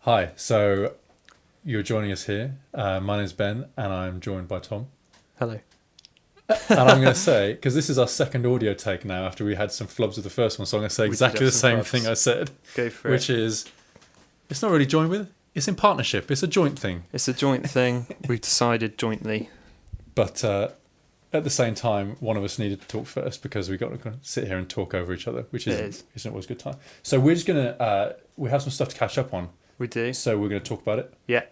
Hi, so you're joining us here. My name's Ben, and I'm joined by Tom. Hello. And I'm going to say, because this is our second audio take now after we had some flubs of the first one, so I'm going to say We did exactly have the some same flubs. thing I said, Go for which it. is, it's not really joined with, it's in partnership, it's a joint thing. It's a joint thing. We've decided jointly. But at the same time, one of us needed to talk first because we got to kind of sit here and talk over each other, which isn't always a good time. So we're just going to, we have some stuff to catch up on, We do. so we're going to talk about it Yeah.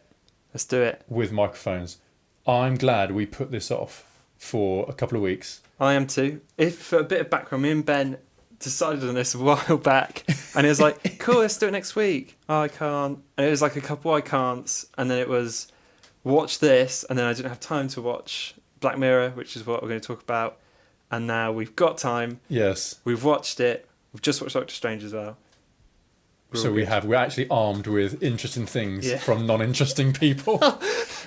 Let's do it. with microphones. I'm glad we put this off for a couple of weeks. I am too. If for a bit of background, me and Ben decided on this a while back, and it was like, cool, let's do it next week. Oh, I can't. And it was like a couple I can'ts, and then it was watch this, and then I didn't have time to watch Black Mirror, which is what we're going to talk about. And now we've got time. Yes. We've watched it. We've just watched Doctor Strange as well. So we're actually armed with interesting things Yeah. from non-interesting people,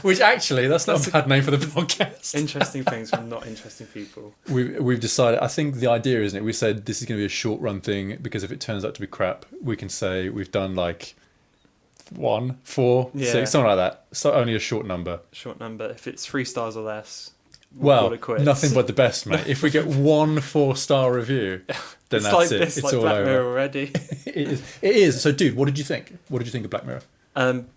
which actually that's not a bad name for the podcast. Interesting things from not interesting people. We've decided. I think the idea, isn't it? We said this is going to be a short run thing because if it turns out to be crap, we can say we've done like 1, 4, Yeah. 6, something like that. So only a short number. Short number. If it's 3 stars or less, Well, call it quits. nothing but the best, mate. If we get 1 4-star review, then it's that's like it. this, It's like all Black over. Mirror already. It is. It is. So, dude, what did you think? What did you think of Black Mirror?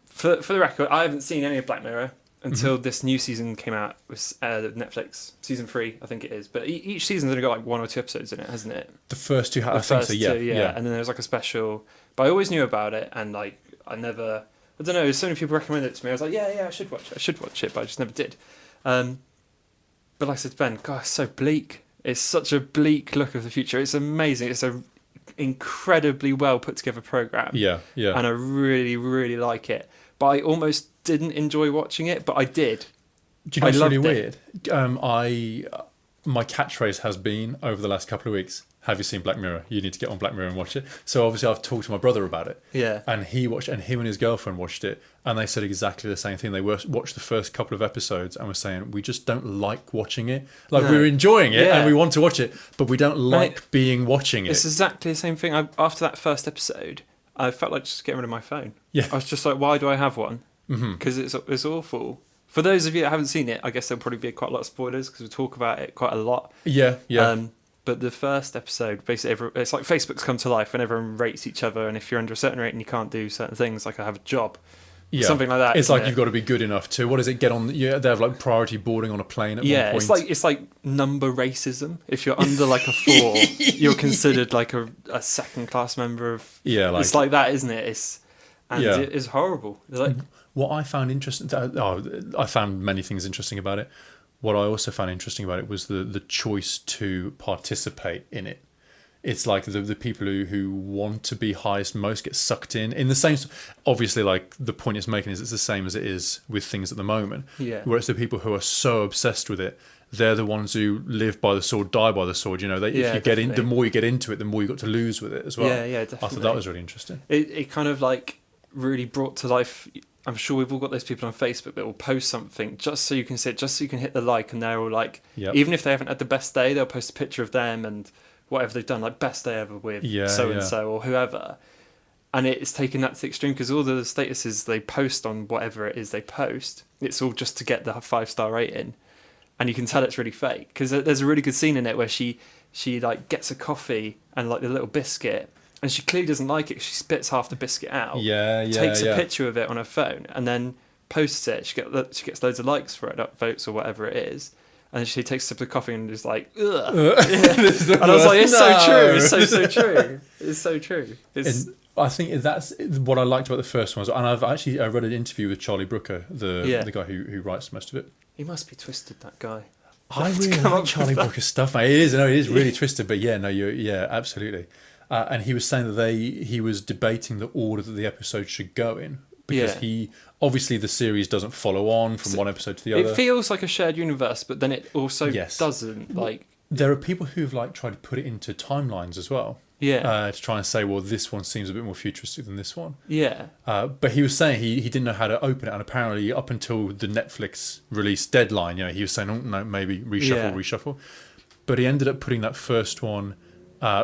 For the record, I haven't seen any of Black Mirror Mm-hmm. until this new season came out with Netflix. Season 3, I think it is. But each season's only got like 1 or 2 episodes in it, hasn't it? The first two, I The think so. first Yeah, two, yeah. And then there's like a special. But I always knew about it, and like I don't know. So many people recommended it to me. I was like, yeah, I should watch it, but I just never did. But like I said to Ben, God, it's so bleak. It's such a bleak look of the future. It's amazing. It's a incredibly well put together program. Yeah, yeah. And I really, really like it. But I almost didn't enjoy watching it, but I did. Do you know what's really loved weird? My catchphrase has been over the last couple of weeks, have you seen Black Mirror? You need to get on Black Mirror and watch it. So obviously I've talked to my brother about it. Yeah. And he watched, and him and his girlfriend watched it, and they said exactly the same thing. They watched the first couple of episodes and were saying, we just don't like watching it. Like, No. we're enjoying it Yeah. and we want to watch it, but we don't like Right. being watching it. It's exactly the same thing. After that first episode, I felt like just getting rid of my phone. Yeah. I was just like, why do I have one? Because it's awful. For those of you that haven't seen it, I guess there'll probably be quite a lot of spoilers because we talk about it quite a lot. Yeah, yeah. But the first episode, basically, it's like Facebook's come to life and everyone rates each other. And if you're under a certain rate and you can't do certain things, like I have a job, Yeah. something like that. It's isn't like it? you've got to be good enough to, what is it, get on, yeah, they have like priority boarding on a plane at Yeah, one point. it's like number racism. If you're under like a 4, you're considered like a second class member of. Yeah, like, It's like that, isn't it? Yeah. It is horrible. Like, what I found interesting, I found many things interesting about it. What I also found interesting about it was the choice to participate in it. It's like the people who want to be highest most get sucked in the same. Obviously, like the point it's making is it's the same as it is with things at the moment. Yeah. Where it's the people who are so obsessed with it, they're the ones who live by the sword, die by the sword. You know, if Yeah, you get in, the definitely. more you get into it, the more you got to lose with it as well. Yeah, I thought definitely. that was really interesting. It kind of like really brought to life. I'm sure we've all got those people on Facebook that will post something just so you can see it, just so you can hit the like, and they're all like, Yep. even if they haven't had the best day, they'll post a picture of them and whatever they've done, like best day ever with so and so or whoever. And it's taken that to the extreme because all the statuses they post on whatever it is they post, it's all just to get the 5-star rating, and you can tell it's really fake because there's a really good scene in it where she like gets a coffee and like the little biscuit. And she clearly doesn't like it. She spits half the biscuit out. Takes a picture of it on her phone and then posts it. She gets loads of likes for it, upvotes or whatever it is. And then she takes a sip of coffee and is like, ugh. And I was like, it's so true. It's so true. It's so true. And I think that's what I liked about the first one. And I read an interview with Charlie Brooker, the guy who writes most of it. He must be twisted, that guy. I really like Charlie Brooker's stuff, mate. It is really twisted. But absolutely. And he was saying that he was debating the order that the episode should go in because he obviously the series doesn't follow on from one episode to the other. It feels like a shared universe, but then it also doesn't. Like there are people who've like tried to put it into timelines as well. To try and say, well, this one seems a bit more futuristic than this one. Yeah. But he was saying he didn't know how to open it, and apparently up until the Netflix release deadline, he was saying, oh no, maybe reshuffle. But he ended up putting that first one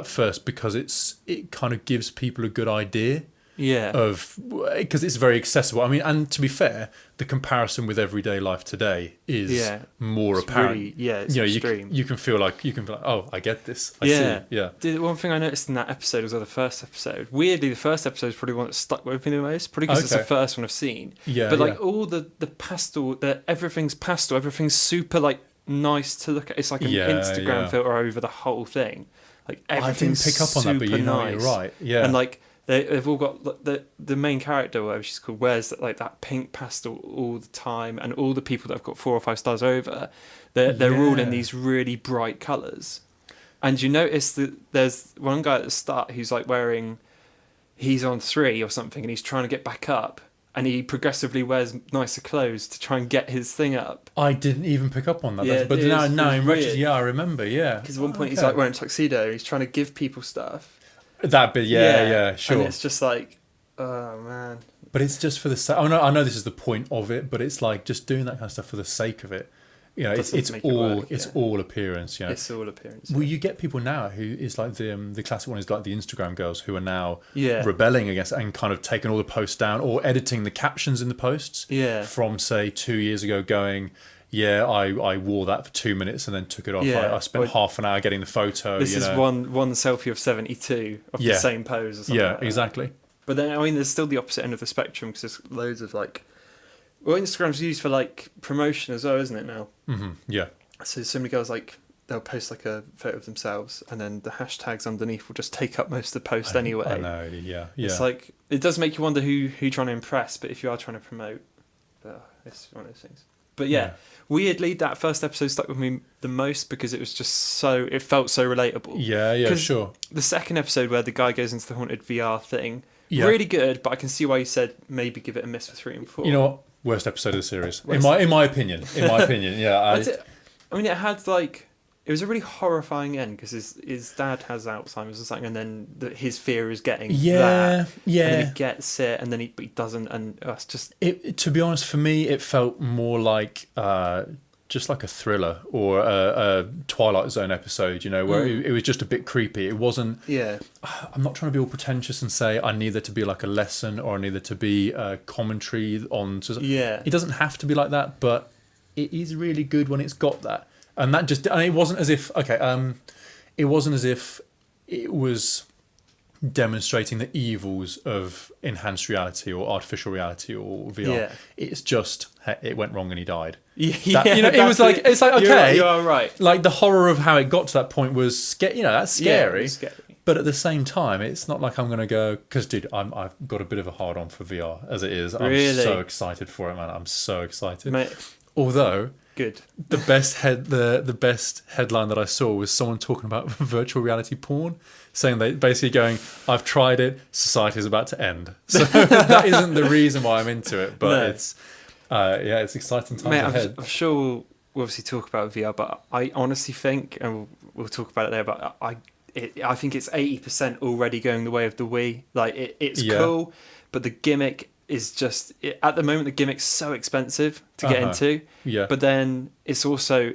first because it kind of gives people a good idea Yeah. Because it's very accessible. I mean, and to be fair, the comparison with everyday life today is more apparent. Really, it's extreme. You can feel like, oh, I get this. I see. Yeah. The one thing I noticed in that episode was the first episode. Weirdly, the first episode is probably one that stuck with me the most, probably because it's the first one I've seen. Yeah. But like all the pastel, everything's pastel, everything's super like nice to look at. It's like an Instagram filter over the whole thing. Like everything's I didn't pick up on that, but you know, nice. you're right. Yeah. And like they've all got the main character, whatever she's called, wears like that pink pastel all the time, and all the people that have got 4 or 5 stars over, they're all in these really bright colours. And you notice that there's one guy at the start who's like he's on 3 or something, and he's trying to get back up, and he progressively wears nicer clothes to try and get his thing up. I didn't even pick up on that. Yeah, but now in retrospect, I remember. Yeah. Because at one point he's like wearing a tuxedo, he's trying to give people stuff. That bit, yeah, sure. And it's just like, oh man. But it's just for the sake. I know this is the point of it, but it's like just doing that kind of stuff for the sake of it. You know, it's all appearance. You know, it's all appearance. Well, you get people now who is like the classic one is like the Instagram girls who are now Yeah. rebelling against and kind of taking all the posts down or editing the captions in the posts. Yeah. From say 2 years ago, going. Yeah, I wore that for 2 minutes and then took it off. Yeah. I spent half an hour getting the photo. This is one selfie of 72 of the same pose or something. Yeah, like that. exactly. But then, I mean, there's still the opposite end of the spectrum because there's loads of like... Well, Instagram's used for like promotion as well, isn't it now? Mm-hmm. Yeah. So many girls like... They'll post like a photo of themselves and then the hashtags underneath will just take up most of the post anyway. I know, yeah. It's like... It does make you wonder who you're trying to impress, but if you are trying to promote... it's one of those things. But weirdly, that first episode stuck with me the most because it was just it felt so relatable. Yeah, sure. The second episode where the guy goes into the haunted VR thing, really good, but I can see why you said maybe give it a miss for 3 and 4. You know what? Worst episode of the series. In my opinion, yeah. I mean, it had like... It was a really horrifying end because his dad has Alzheimer's or something, and then his fear is getting that. Yeah. And then he gets it, and then he doesn't, and it's just... To be honest, for me, it felt more like just like a thriller or a Twilight Zone episode, you know, where it was just a bit creepy. It wasn't... Yeah. I'm not trying to be all pretentious and say I need there to be like a lesson or I need there to be a commentary on... Yeah. It doesn't have to be like that, but it is really good when it's got that. And that just, and it wasn't as if, it wasn't as if it was demonstrating the evils of enhanced reality or artificial reality or VR. Yeah. It's just, it went wrong and he died. It was like, it's like, okay. You are right. Like the horror of how it got to that point was, that's scary. Yeah, it's scary. But at the same time, it's not like I'm going to go, because dude, I've got a bit of a hard on for VR as it is. Really? I'm so excited for it, man. I'm so excited. Mate. Although... Good. The best headline that I saw was someone talking about virtual reality porn, saying they basically going, "I've tried it. Society is about to end." So that isn't the reason why I'm into it, but it's exciting times ahead. I'm sure we'll obviously talk about VR, but I honestly think, and we'll talk about it there, but I think it's 80% already going the way of the Wii. Like it's cool, but the gimmick is just at the moment the gimmick's so expensive to get into. Yeah. But then it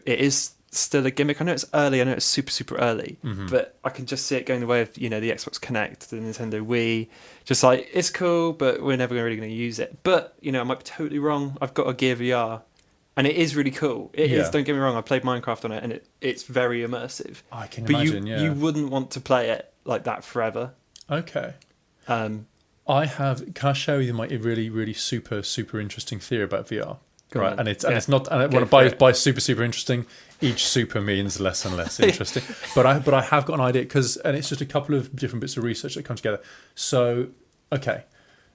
is still a gimmick. I know it's early. I know it's super super early. Mm-hmm. But I can just see it going the way of the Xbox Connect, the Nintendo Wii. Just like it's cool, but we're never really going to use it. But I might be totally wrong. I've got a Gear VR, and it is really cool. It is. Don't get me wrong. I played Minecraft on it, and it's very immersive. I can imagine. You wouldn't want to play it like that forever. Okay. Can I share with you my really, really super, super interesting theory about VR? Right, and it's not. And by super, super interesting, each super means less and less interesting. but I have got an idea and it's just a couple of different bits of research that come together. So,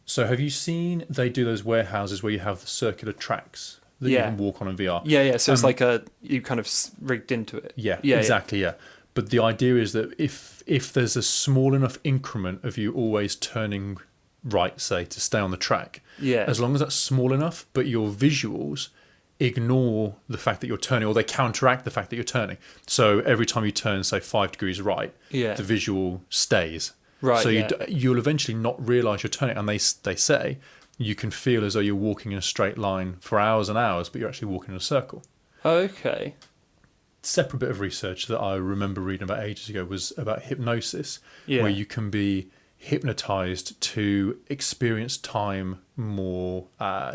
so have you seen they do those warehouses where you have the circular tracks that you can walk on in VR? Yeah. So it's like you kind of rigged into it. Yeah, exactly. Yeah. But the idea is that if there's a small enough increment of you always turning right, say, to stay on the track. Yeah. As long as that's small enough, but your visuals ignore the fact that you're turning, or they counteract the fact that you're turning. So every time you turn, say, 5 degrees right, the visual stays. Right. So you'll eventually not realise you're turning, and they say you can feel as though you're walking in a straight line for hours and hours, but you're actually walking in a circle. Okay. Separate bit of research that I remember reading about ages ago was about hypnosis, where you can be hypnotized to experience time more.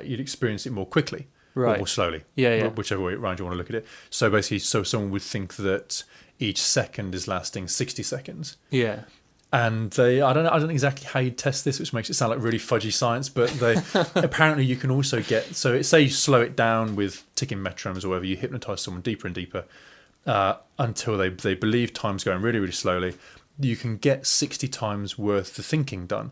You'd experience it more quickly, or more slowly. Whichever way around you want to look at it. So basically, someone would think that each second is lasting 60 seconds. Yeah. And I don't know exactly how you test this, which makes it sound like really fudgy science, but apparently you can also get, so say you slow it down with ticking metronomes or whatever, you hypnotize someone deeper and deeper until they believe time's going really, really slowly. You can get 60 times worth of thinking done.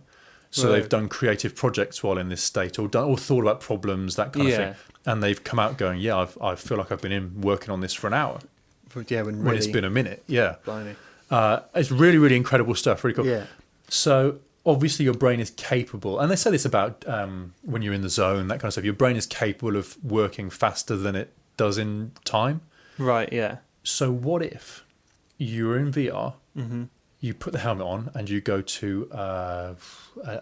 So they've done creative projects while in this state, or thought about problems, that kind of thing. And they've come out going, I feel like I've been working on this for an hour. Yeah, when it's been a minute. Yeah. Blimey. It's really, really incredible stuff. Really cool. Yeah. So obviously your brain is capable, and they say this about when you're in the zone, that kind of stuff. Your brain is capable of working faster than it does in time. Right. Yeah. So what if you're in VR, you put the helmet on, and you go to a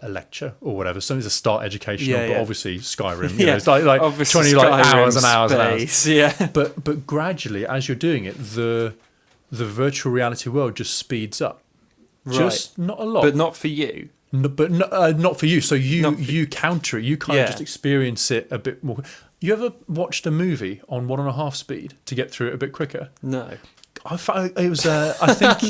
lecture or whatever. Something's a start educational, but obviously Skyrim. You know, it's like 20 hours and hours and hours. Yeah. But gradually, as you're doing it, the virtual reality world just speeds up. Just not a lot. But not for you. Not for you. So you counter it. You kind of just experience it a bit more. You ever watched a movie on 1.5 speed to get through it a bit quicker? No. I found it was. I think.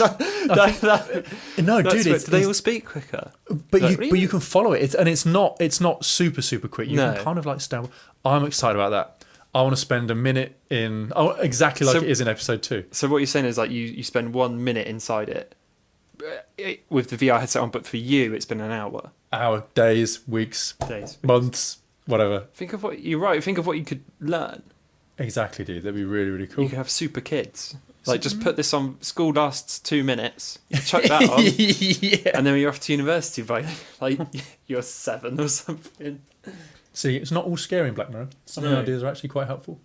No, dude. Do they all speak quicker? But you can follow it, and it's not super quick. You can kind of like stand. I'm excited about that. I want to spend a minute in exactly like it is in episode 2. So what you're saying is like you spend 1 minute inside it with the VR headset on, but for you it's been an hour. Days, weeks, months, whatever. Think of what you're right. Think of what you could learn. Exactly, dude. That'd be really, really cool. You could have super kids. Like just put this on. School lasts 2 minutes. You chuck that on, and then you're off to university by like you're 7 or something. See, it's not all scary in Black Mirror. Some of the ideas are actually quite helpful.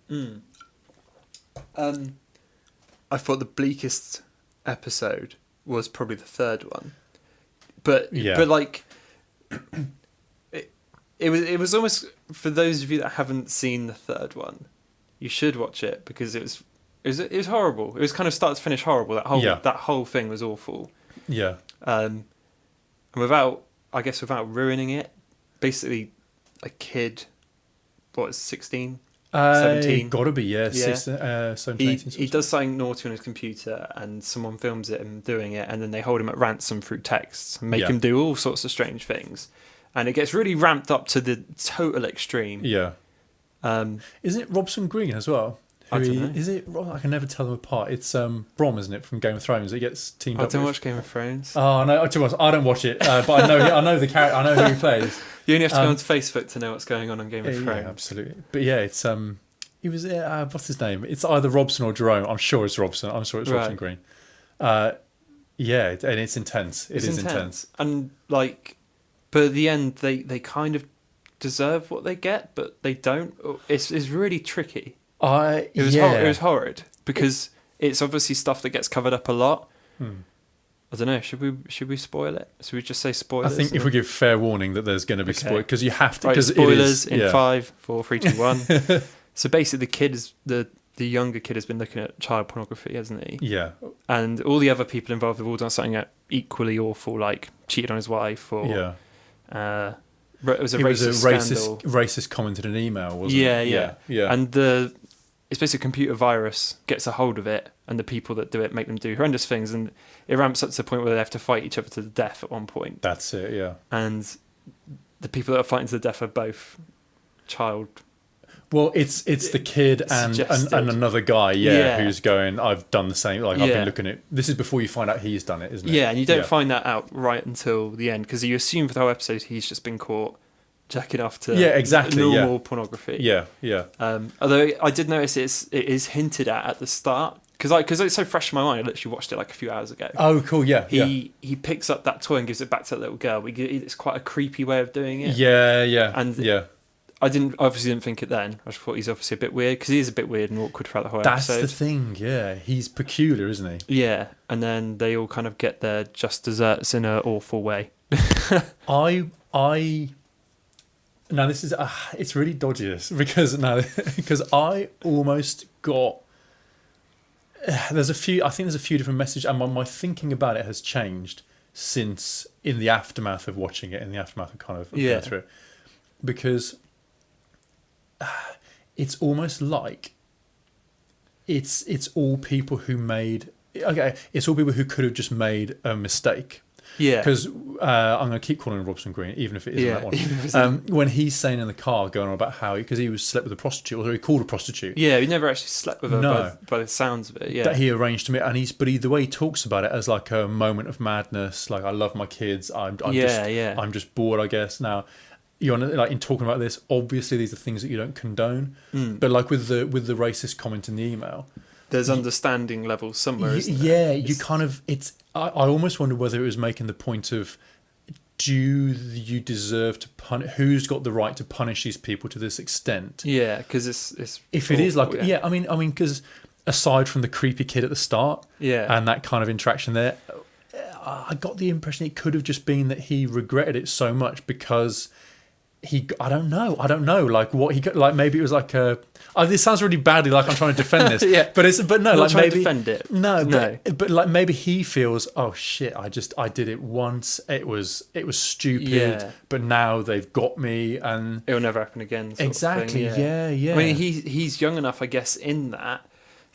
I thought the bleakest episode was probably the 3rd one, but like it was almost, for those of you that haven't seen the 3rd one, you should watch it because it was horrible. It was kind of start to finish horrible. That whole thing was awful. Yeah. And without ruining it, basically. A kid, 16, 17? Gotta be, 17, 18. He does something naughty on his computer, and someone films it and doing it, and then they hold him at ransom through texts and make him do all sorts of strange things. And it gets really ramped up to the total extreme. Yeah. Isn't it Robson Green as well? I don't know. Is it? I can never tell them apart. It's Brom, isn't it, from Game of Thrones? It gets teamed up. I don't watch Game of Thrones. Oh no, I don't watch it, but I know the character. I know who he plays. You only have to go onto Facebook to know what's going on Game of Thrones. Yeah, absolutely. But yeah, it's he was what's his name? It's either Robson or Jerome. I'm sure it's Robson. I'm sure it's Robson Green. And it's intense. It is intense. And like, but at the end, they kind of deserve what they get, but they don't. It's really tricky. It was horrid because it's obviously stuff that gets covered up a lot. I don't know. Should we spoil it? Should we just say spoilers? I think if we give fair warning that there's going to be spoilers, because you have to. Right, spoilers in 5, 4, 3, 2, 1. So basically, the younger kid has been looking at child pornography, hasn't he? Yeah. And all the other people involved have all done something equally awful, like cheated on his wife, or it was a racist comment in an email, wasn't it? Yeah. And it's basically a computer virus gets a hold of it, and the people that do it make them do horrendous things, and it ramps up to the point where they have to fight each other to the death at one point. That's it, yeah. And the people that are fighting to the death are both child. Well, it's the kid and another guy, who's going, I've done the same. Like I've been looking at. This is before you find out he's done it, isn't it? Yeah, and you don't find that out right until the end, because you assume for the whole episode he's just been caught jacking off to normal pornography. Yeah. Although I did notice it is hinted at the start, because it's so fresh in my mind. I literally watched it like a few hours ago. Oh, cool. Yeah. He picks up that toy and gives it back to that little girl. It's quite a creepy way of doing it. Yeah. And I obviously didn't think it then. I just thought he's obviously a bit weird, because he is a bit weird and awkward throughout the whole episode. That's the thing. Yeah, he's peculiar, isn't he? Yeah, and then they all kind of get their just desserts in an awful way. Now this is it's really dodgy, this, because I almost got. I think there's a few different messages, and my thinking about it has changed since in the aftermath of watching it, in the aftermath of kind of going through it, because it's almost like it's all people who made it's all people who could have just made a mistake. Yeah. Because I'm going to keep calling him Robson Green, even if it isn't that one. When he's saying in the car, going on about how because he was slept with a prostitute, or he called a prostitute. Yeah, he never actually slept with her by the sounds of it. Yeah, that he arranged to meet, and the way he talks about it as like a moment of madness, like I love my kids. I'm just bored, I guess. Now, you're like in talking about this. Obviously, these are things that you don't condone, but like with the racist comment in the email. There's understanding levels somewhere, isn't there? Yeah, you kind of... I almost wonder whether it was making the point of, do you deserve to punish... Who's got the right to punish these people to this extent? Yeah, because it's if it is like... Yeah, I mean, because aside from the creepy kid at the start and that kind of interaction there, I got the impression it could have just been that he regretted it so much because... I don't know. Like what he like. Maybe it was like a. This sounds really badly. Like I'm trying to defend this. But no. Not like maybe to defend it. No. But like maybe he feels. Oh shit! I did it once. It was stupid. Yeah. But now they've got me, and it'll never happen again. Exactly. Yeah. I mean, he's young enough, I guess, in that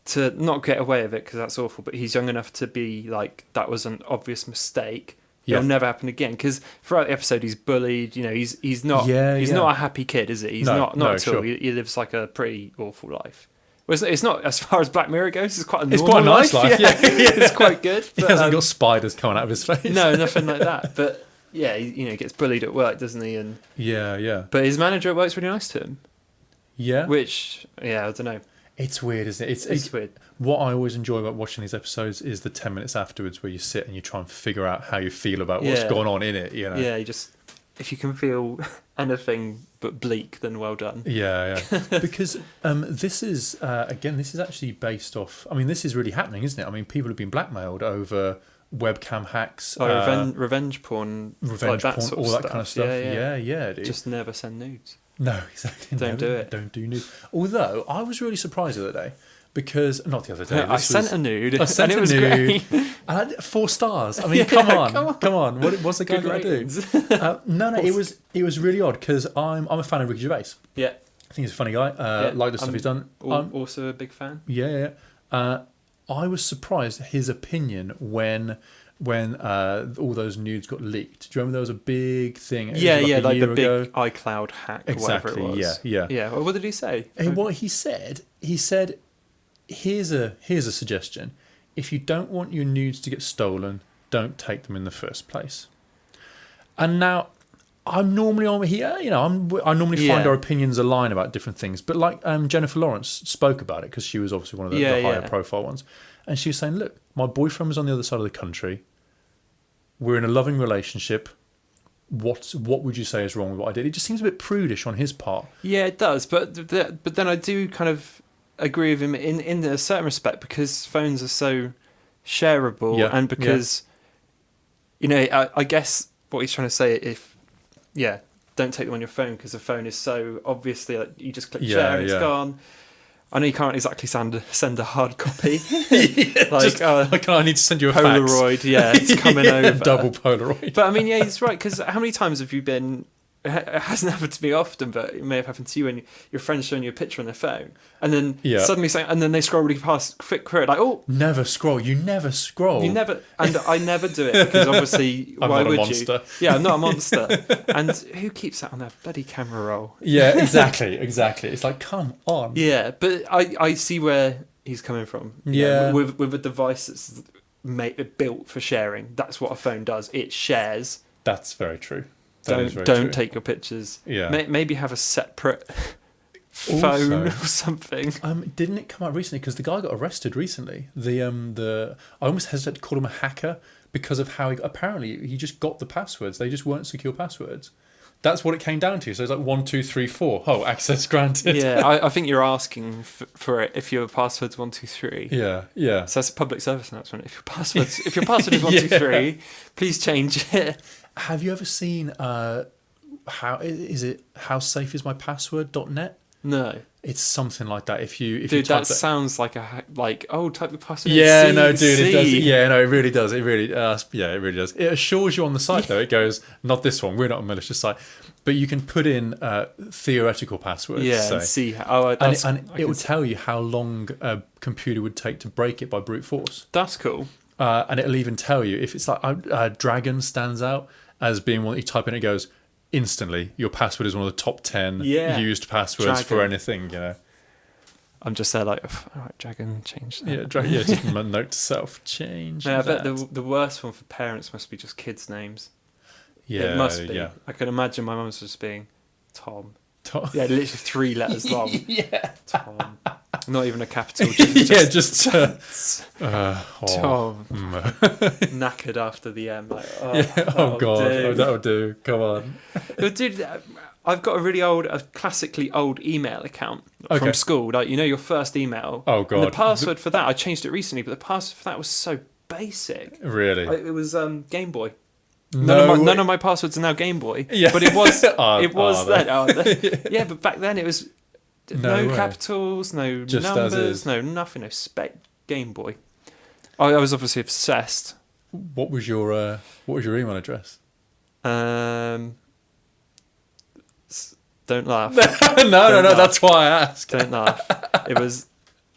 to not get away with it because that's awful. But he's young enough to be like that was an obvious mistake. It'll never happen again because throughout the episode he's bullied. You know, he's not not a happy kid, is it? He's not at all. Sure. He lives like a pretty awful life. Well, it's not as far as Black Mirror goes. It's quite a normal nice life. Yeah. It's quite good. But, he hasn't got spiders coming out of his face. No, nothing like that. But yeah, he gets bullied at work, doesn't he? And yeah. But his manager at work's really nice to him. Yeah. Which I don't know. It's weird, isn't it? It's weird. What I always enjoy about watching these episodes is the 10 minutes afterwards where you sit and you try and figure out how you feel about what's going on in it. You know? Yeah, if you can feel anything but bleak, then well done. Yeah. Because this is actually based off... I mean, this is really happening, isn't it? I mean, people have been blackmailed over webcam hacks. Revenge porn. Revenge like porn, all that kind of stuff. Yeah, dude. Just never send nudes. No, exactly. Don't do it. Don't do nudes. Although, I was really surprised the other day. Because, not the other day. I sent a nude. I sent and it a was nude. great. I had 4 stars. I mean, come on. What's the guy going to do? No, it was really odd because I'm a fan of Ricky Gervais. Yeah. I think he's a funny guy. Like the stuff he's done. I'm also a big fan. Yeah. I was surprised at his opinion when all those nudes got leaked. Do you remember there was a big thing? Like the big iCloud hack. Exactly. Whatever it was. Yeah. Well, what did he say? What he said, here's a suggestion. If you don't want your nudes to get stolen, don't take them in the first place. And now, I'm normally on here. I normally find our opinions align about different things. But like Jennifer Lawrence spoke about it because she was obviously one of the higher profile ones, and she was saying, "Look, my boyfriend was on the other side of the country. We're in a loving relationship. What would you say is wrong with what I did?" It just seems a bit prudish on his part. Yeah, it does. But then I do kind of agree with him in a certain respect because phones are so shareable and because I guess what he's trying to say don't take them on your phone because the phone is so obviously like, you just click share and it's gone. I know you can't exactly send a hard copy. I need to send you a Polaroid. Fax. It's coming over. Double Polaroid. But I mean, he's right because how many times have you been? It hasn't happened to me often, but it may have happened to you when your friend's showing you a picture on their phone, and then suddenly saying, and then they scroll really fast, quick through it, like, oh, never scroll. You never scroll. You never, and I never do it because obviously, I'm why not a would monster. you? Yeah, I'm not a monster. And who keeps that on their bloody camera roll? Yeah, exactly. It's like, come on. Yeah, but I see where he's coming from. Yeah, with a device that's built for sharing. That's what a phone does. It shares. That's very true. Don't take your pictures. Yeah. Maybe have a separate phone or something. Didn't it come out recently? Because the guy got arrested recently. I almost hesitate to call him a hacker because of how he just got the passwords. They just weren't secure passwords. That's what it came down to. So it's like 1, 2, 3, 4. Oh, access granted. Yeah, I think you're asking for it if your password's 1, 2, 3. Yeah. So that's a public service announcement. If your password is 1, 2, 3, please change it. Have you ever seen how safe is my password.net? No. It's something like that. If you Dude, type that sounds like type the password. Yeah, C, no, dude, C. it does. Yeah, no, it really does. It really, yeah, it really does. It assures you on the site though. It goes, not this one. We're not a malicious site, but you can put in theoretical passwords. Yeah, say, and see how. and it will tell you how long a computer would take to break it by brute force. That's cool. And it'll even tell you if it's like Dragon stands out as being one that you type in. It goes instantly. Your password is one of the top 10 used passwords for anything. You know. I'm just there like, all right, Dragon, change that. Yeah, just a note to self, change. I that. bet the worst one for parents must be just kids' names. Yeah, it must be. Yeah. I can imagine my mum's just being Tom. Tom. Yeah, literally 3 letters long. Yeah. Tom. Not even a capital. Just Tom. Knackered after the M. Like, God, that'll do. Come on. Dude, I've got a classically old email account from school. Like, your first email. Oh God. And the password for that, I changed it recently, but the password for that was so basic. Really? It was Game Boy. No, none of my passwords are now Game Boy. Yeah. But it was then. Yeah, but back then it was no capitals, no just numbers, no nothing, no spec. Game Boy. I was obviously obsessed. What was your email address? Don't laugh. No, that's why I asked. Don't laugh. It was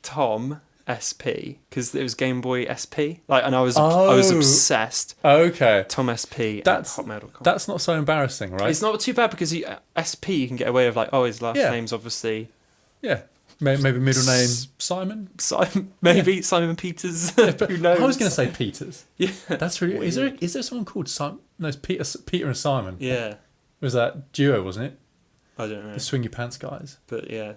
Tom SP because it was Game Boy SP. And I was obsessed. Okay. Tom SP at hotmail.com. That's not so embarrassing, right? It's not too bad because SP you can get away with his last name's obviously. Yeah. Maybe middle name Simon. Maybe Simon Peters. Who knows? I was going to say Peters. Yeah. That's really. Is there someone called Simon? No, it's Peter and Simon. Yeah. Was that duo? Wasn't it? I don't know. The Swing Your Pants guys. But yeah.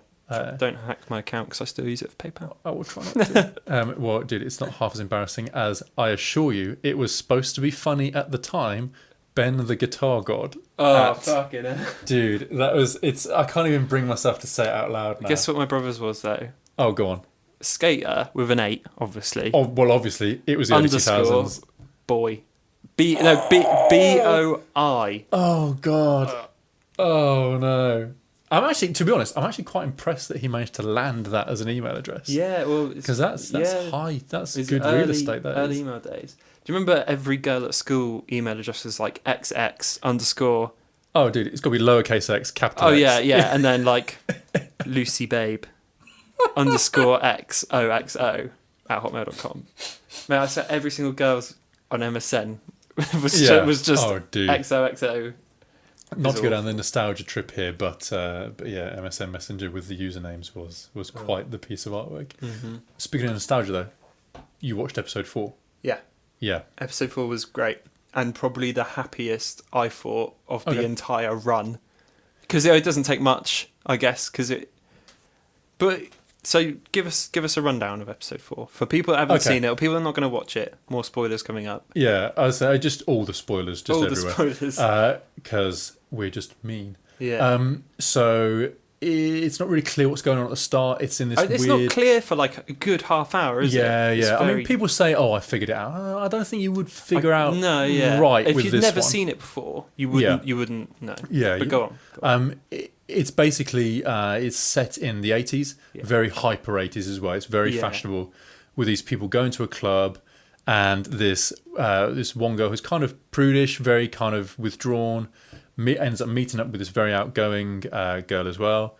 Don't hack my account because I still use it for PayPal. I will try not to. Well, dude, it's not half as embarrassing as I assure you. It was supposed to be funny at the time. Ben the Guitar God. Oh, fucking hell. Dude, I can't even bring myself to say it out loud now. Guess what my brother's was though? Oh, go on. Skater with an 8, obviously. Oh, well, obviously it was the early 2000s. Boy. BOI. Oh God. Oh no. To be honest, I'm actually quite impressed that he managed to land that as an email address. Yeah, well, because that's high. That's good real estate. Early email days. Do you remember every girl at school email address was like XX_? Oh, dude, it's got to be lowercase x, capital X. Oh yeah, and then like Lucy Babe _XOXO at hotmail.com. Mate, I said every single girl's on MSN was just XOXO. Not to go down the nostalgia trip here, but yeah, MSN Messenger with the usernames was quite the piece of artwork. Mm-hmm. Speaking of nostalgia, though, you watched episode 4. Yeah. Episode 4 was great, and probably the happiest I thought of the entire run, because it doesn't take much, I guess. But so give us a rundown of episode 4 for people that haven't seen it, or people that are not going to watch it. More spoilers coming up. Yeah, I would say just all the spoilers, just all everywhere. The spoilers, because we're just mean. Yeah. So it's not really clear what's going on at the start. It's in this It's weird... not clear for like a good half hour, is it? Yeah. I mean, people say, "Oh, I figured it out." I don't think you would figure out. No, yeah. Right. If with you'd this never one. seen it before, you wouldn't know. Yeah. But go on. It's basically it's set in the 80s, very hyper 80s as well. It's very fashionable, with these people going to a club, and this one girl who's kind of prudish, very kind of withdrawn, ends up meeting up with this very outgoing girl as well.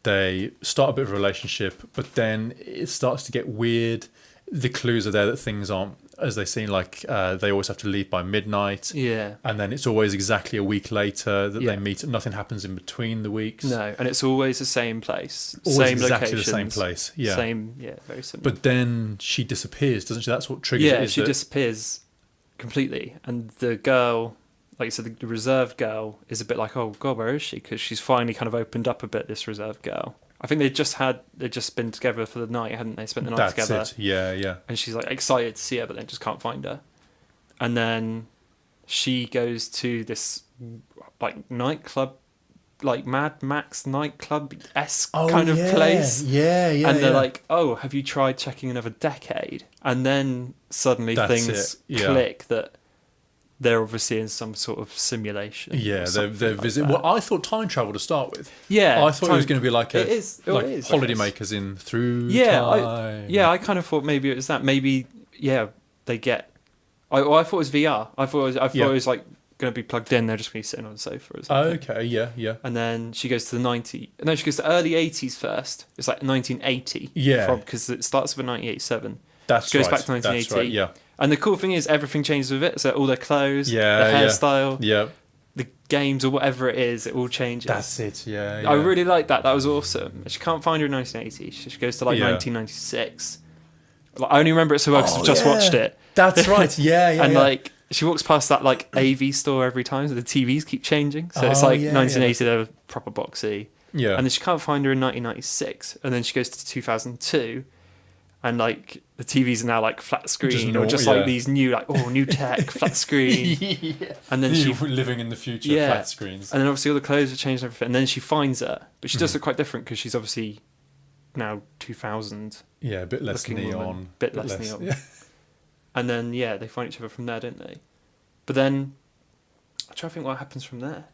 They start a bit of a relationship, but then it starts to get weird. The clues are there that things aren't as they seem, like they always have to leave by midnight. Yeah. And then it's always exactly a week later that they meet. Nothing happens in between the weeks. No, and it's always the same place. Always same exactly locations, the same place. Yeah. Very similar. But then she disappears, doesn't she? That's what triggers it. Yeah, she disappears completely. And the girl, like you said, the reserve girl is a bit like, oh God, where is she? Because she's finally kind of opened up a bit, this reserve girl. I think they'd just been together for the night, hadn't they? Spent the night together. That's it. Yeah. And she's like excited to see her, but then just can't find her. And then she goes to this like nightclub, like Mad Max nightclub-esque kind of place. Yeah. And they're like, oh, have you tried checking another decade? And then suddenly things click that they're obviously in some sort of simulation. Yeah, they're visiting. Well, I thought time travel to start with. Yeah, I thought it was going to be like it is, holidaymakers in through time. I kind of thought maybe it was that. Maybe they get. I thought it was VR. I thought it was like going to be plugged in. They're just going to be sitting on the sofa or something. Okay, yeah. And then she goes to the 90s. No, she goes to early 80s first. It's like 1980. Yeah. Because it starts with 1987. That's goes right. back to 1980. That's right, yeah. And the cool thing is everything changes with it. So all their clothes, their hairstyle, the games or whatever it is, it all changes. That's it, yeah. I really like that. That was awesome. She can't find her in 1980. She goes to like 1996. Like, I only remember it so well because I've just watched it. That's right, yeah. And like she walks past that like AV store every time, so the TVs keep changing. So it's like 1980, they were proper boxy. Yeah. And then she can't find her in 1996. And then she goes to 2002. And like the TVs are now like flat screen or just like these new new tech flat screen. And then she living in the future flat screens. And then obviously all the clothes have changed and everything. And then she finds her, but she does look quite different because she's obviously now 2000. Yeah, a bit less neon. Bit less neon. Yeah. And then they find each other from there, don't they? But then I try to think what happens from there.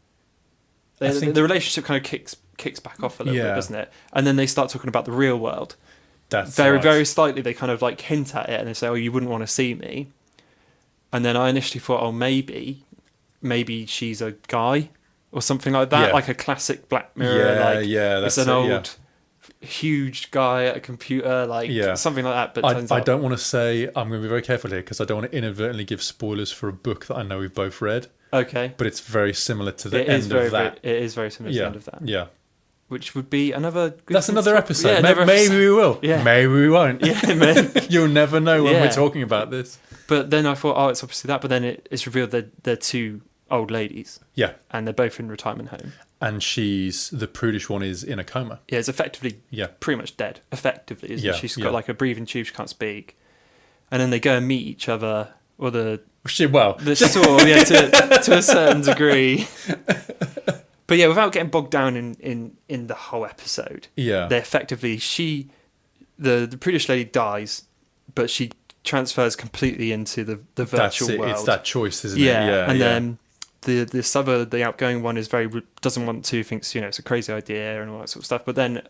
The relationship kind of kicks back off a little bit, doesn't it? And then they start talking about the real world. That's very slightly they kind of like hint at it and they say, oh, you wouldn't want to see me. And then I initially thought, oh, maybe she's a guy or something like that, like a classic Black Mirror. It's an old huge guy at a computer, something like that. But I don't want to say, I'm going to be very careful here because I don't want to inadvertently give spoilers for a book that I know we've both read. Okay. But it's very similar to the end of that. It is very similar to the end of that. Yeah. Which would be another... That's another episode. Maybe we will. Yeah. Maybe we won't. Yeah, maybe. You'll never know when we're talking about this. But then I thought, it's obviously that. But then it's revealed that they're two old ladies. Yeah. And they're both in retirement home. And the prudish one is in a coma. Yeah, it's effectively pretty much dead. Effectively, isn't it? She's got like a breathing tube, she can't speak. And then they go and meet each other, or the sort, to a certain degree. But without getting bogged down in the whole episode, they effectively the prudish lady dies, but she transfers completely into the virtual world. It's that choice, isn't it? Yeah, and then the outgoing one is doesn't want to, thinks it's a crazy idea and all that sort of stuff, but then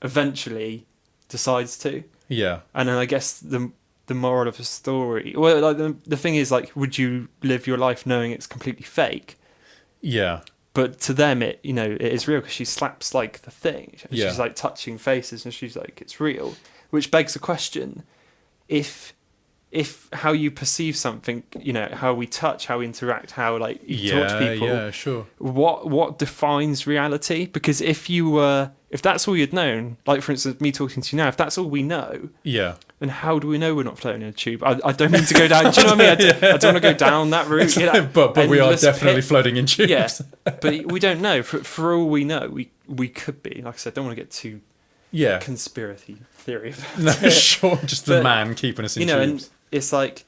eventually decides to. Yeah, and then I guess the moral of the story, well, like the thing is, like, would you live your life knowing it's completely fake? Yeah. But to them, it is real because she slaps like the thing. She's like touching faces, and she's like, it's real. Which begs the question: if how you perceive something, how we touch, how we interact, how like you talk to people, sure. What defines reality? Because if that's all you'd known, like for instance, me talking to you now, if that's all we know, then how do we know we're not floating in a tube? I don't mean to go down. Do you know what I mean? I don't want to go down that route. But we are definitely floating in tubes. Yeah, but we don't know. For all we know, we could be. Like I said, don't want to get too conspiracy theory. Sure, just the man keeping us in tubes. And it's like,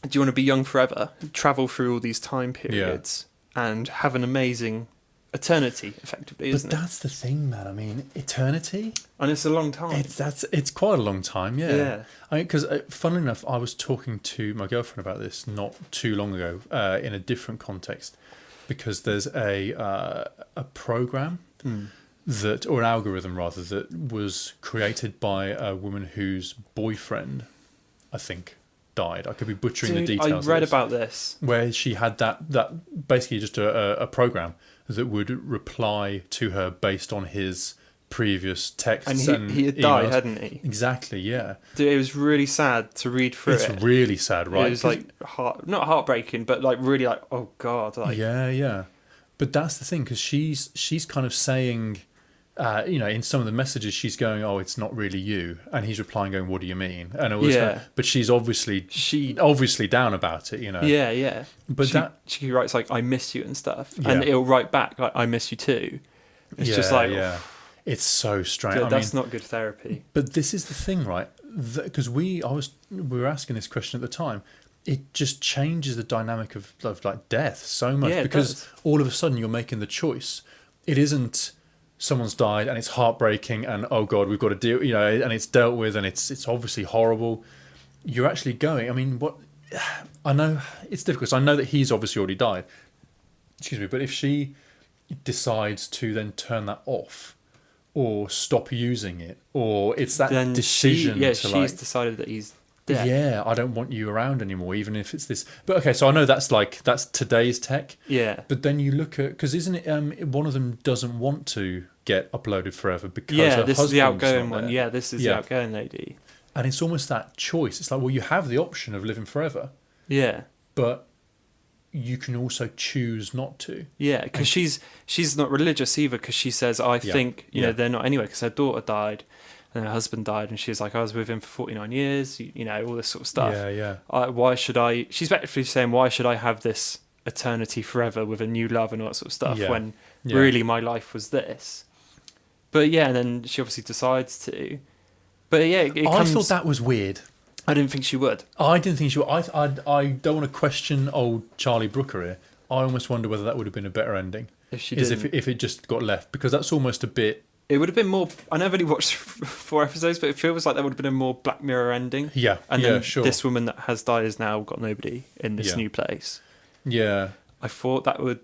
do you want to be young forever, travel through all these time periods, and have an amazing eternity, effectively, isn't it? But that's the thing, man. I mean, eternity, and it's a long time. It's quite a long time, yeah. I mean, because funnily enough, I was talking to my girlfriend about this not too long ago, in a different context, because there's a program that, or an algorithm rather, that was created by a woman whose boyfriend, I think, died. I could be butchering the details. I read about this. Where she had that basically just a program that would reply to her based on his previous texts and he had emails. died, hadn't he? Exactly, yeah. Dude, it was really sad to read through it. It's really sad, right? It was like not heartbreaking, but like really like, oh God. Like, yeah. But that's the thing, because she's kind of saying... in some of the messages she's going, oh, it's not really you, and he's replying going, what do you mean? And it was but she's obviously down about it, Yeah. But she writes like, I miss you and stuff, and it'll write back like, I miss you too. It's just like, it's so strange. Dude, that's not good therapy. But this is the thing, right? Because we were asking this question at the time. It just changes the dynamic of like death so much, because all of a sudden you're making the choice. It isn't someone's died and it's heartbreaking and oh God, we've got to deal, and it's dealt with and it's obviously horrible. You're actually going, I mean, what I know it's difficult. So I know that he's obviously already died. Excuse me, but if she decides to then turn that off or stop using it, or it's that then decision she's decided that he's dead. Yeah, I don't want you around anymore, even if it's this. But okay, so I know that's today's tech. Yeah. But then you look at, because isn't it one of them doesn't want to get uploaded forever because her this is the husband's outgoing not one. there. Yeah, this is the outgoing lady. And it's almost that choice. It's like, well, you have the option of living forever. Yeah. But you can also choose not to. Yeah, because she's not religious either, because she says, I think, you know, they're not anyway, because her daughter died and her husband died, and she's like, I was with him for 49 years, you know, all this sort of stuff. Why should I... She's actually saying, why should I have this eternity forever with a new love and all that sort of stuff when really my life was this? But yeah, and then she obviously decides to. But yeah, I thought that was weird. I didn't think she would. I didn't think she would. I don't want to question old Charlie Brooker here. I almost wonder whether that would have been a better ending if she didn't. If it just got left, because that's almost a bit... It would have been more... I never really watched 4 episodes, but it feels like there would have been a more Black Mirror ending. Yeah, and then sure. This woman that has died has now got nobody in this new place. Yeah. I thought that would...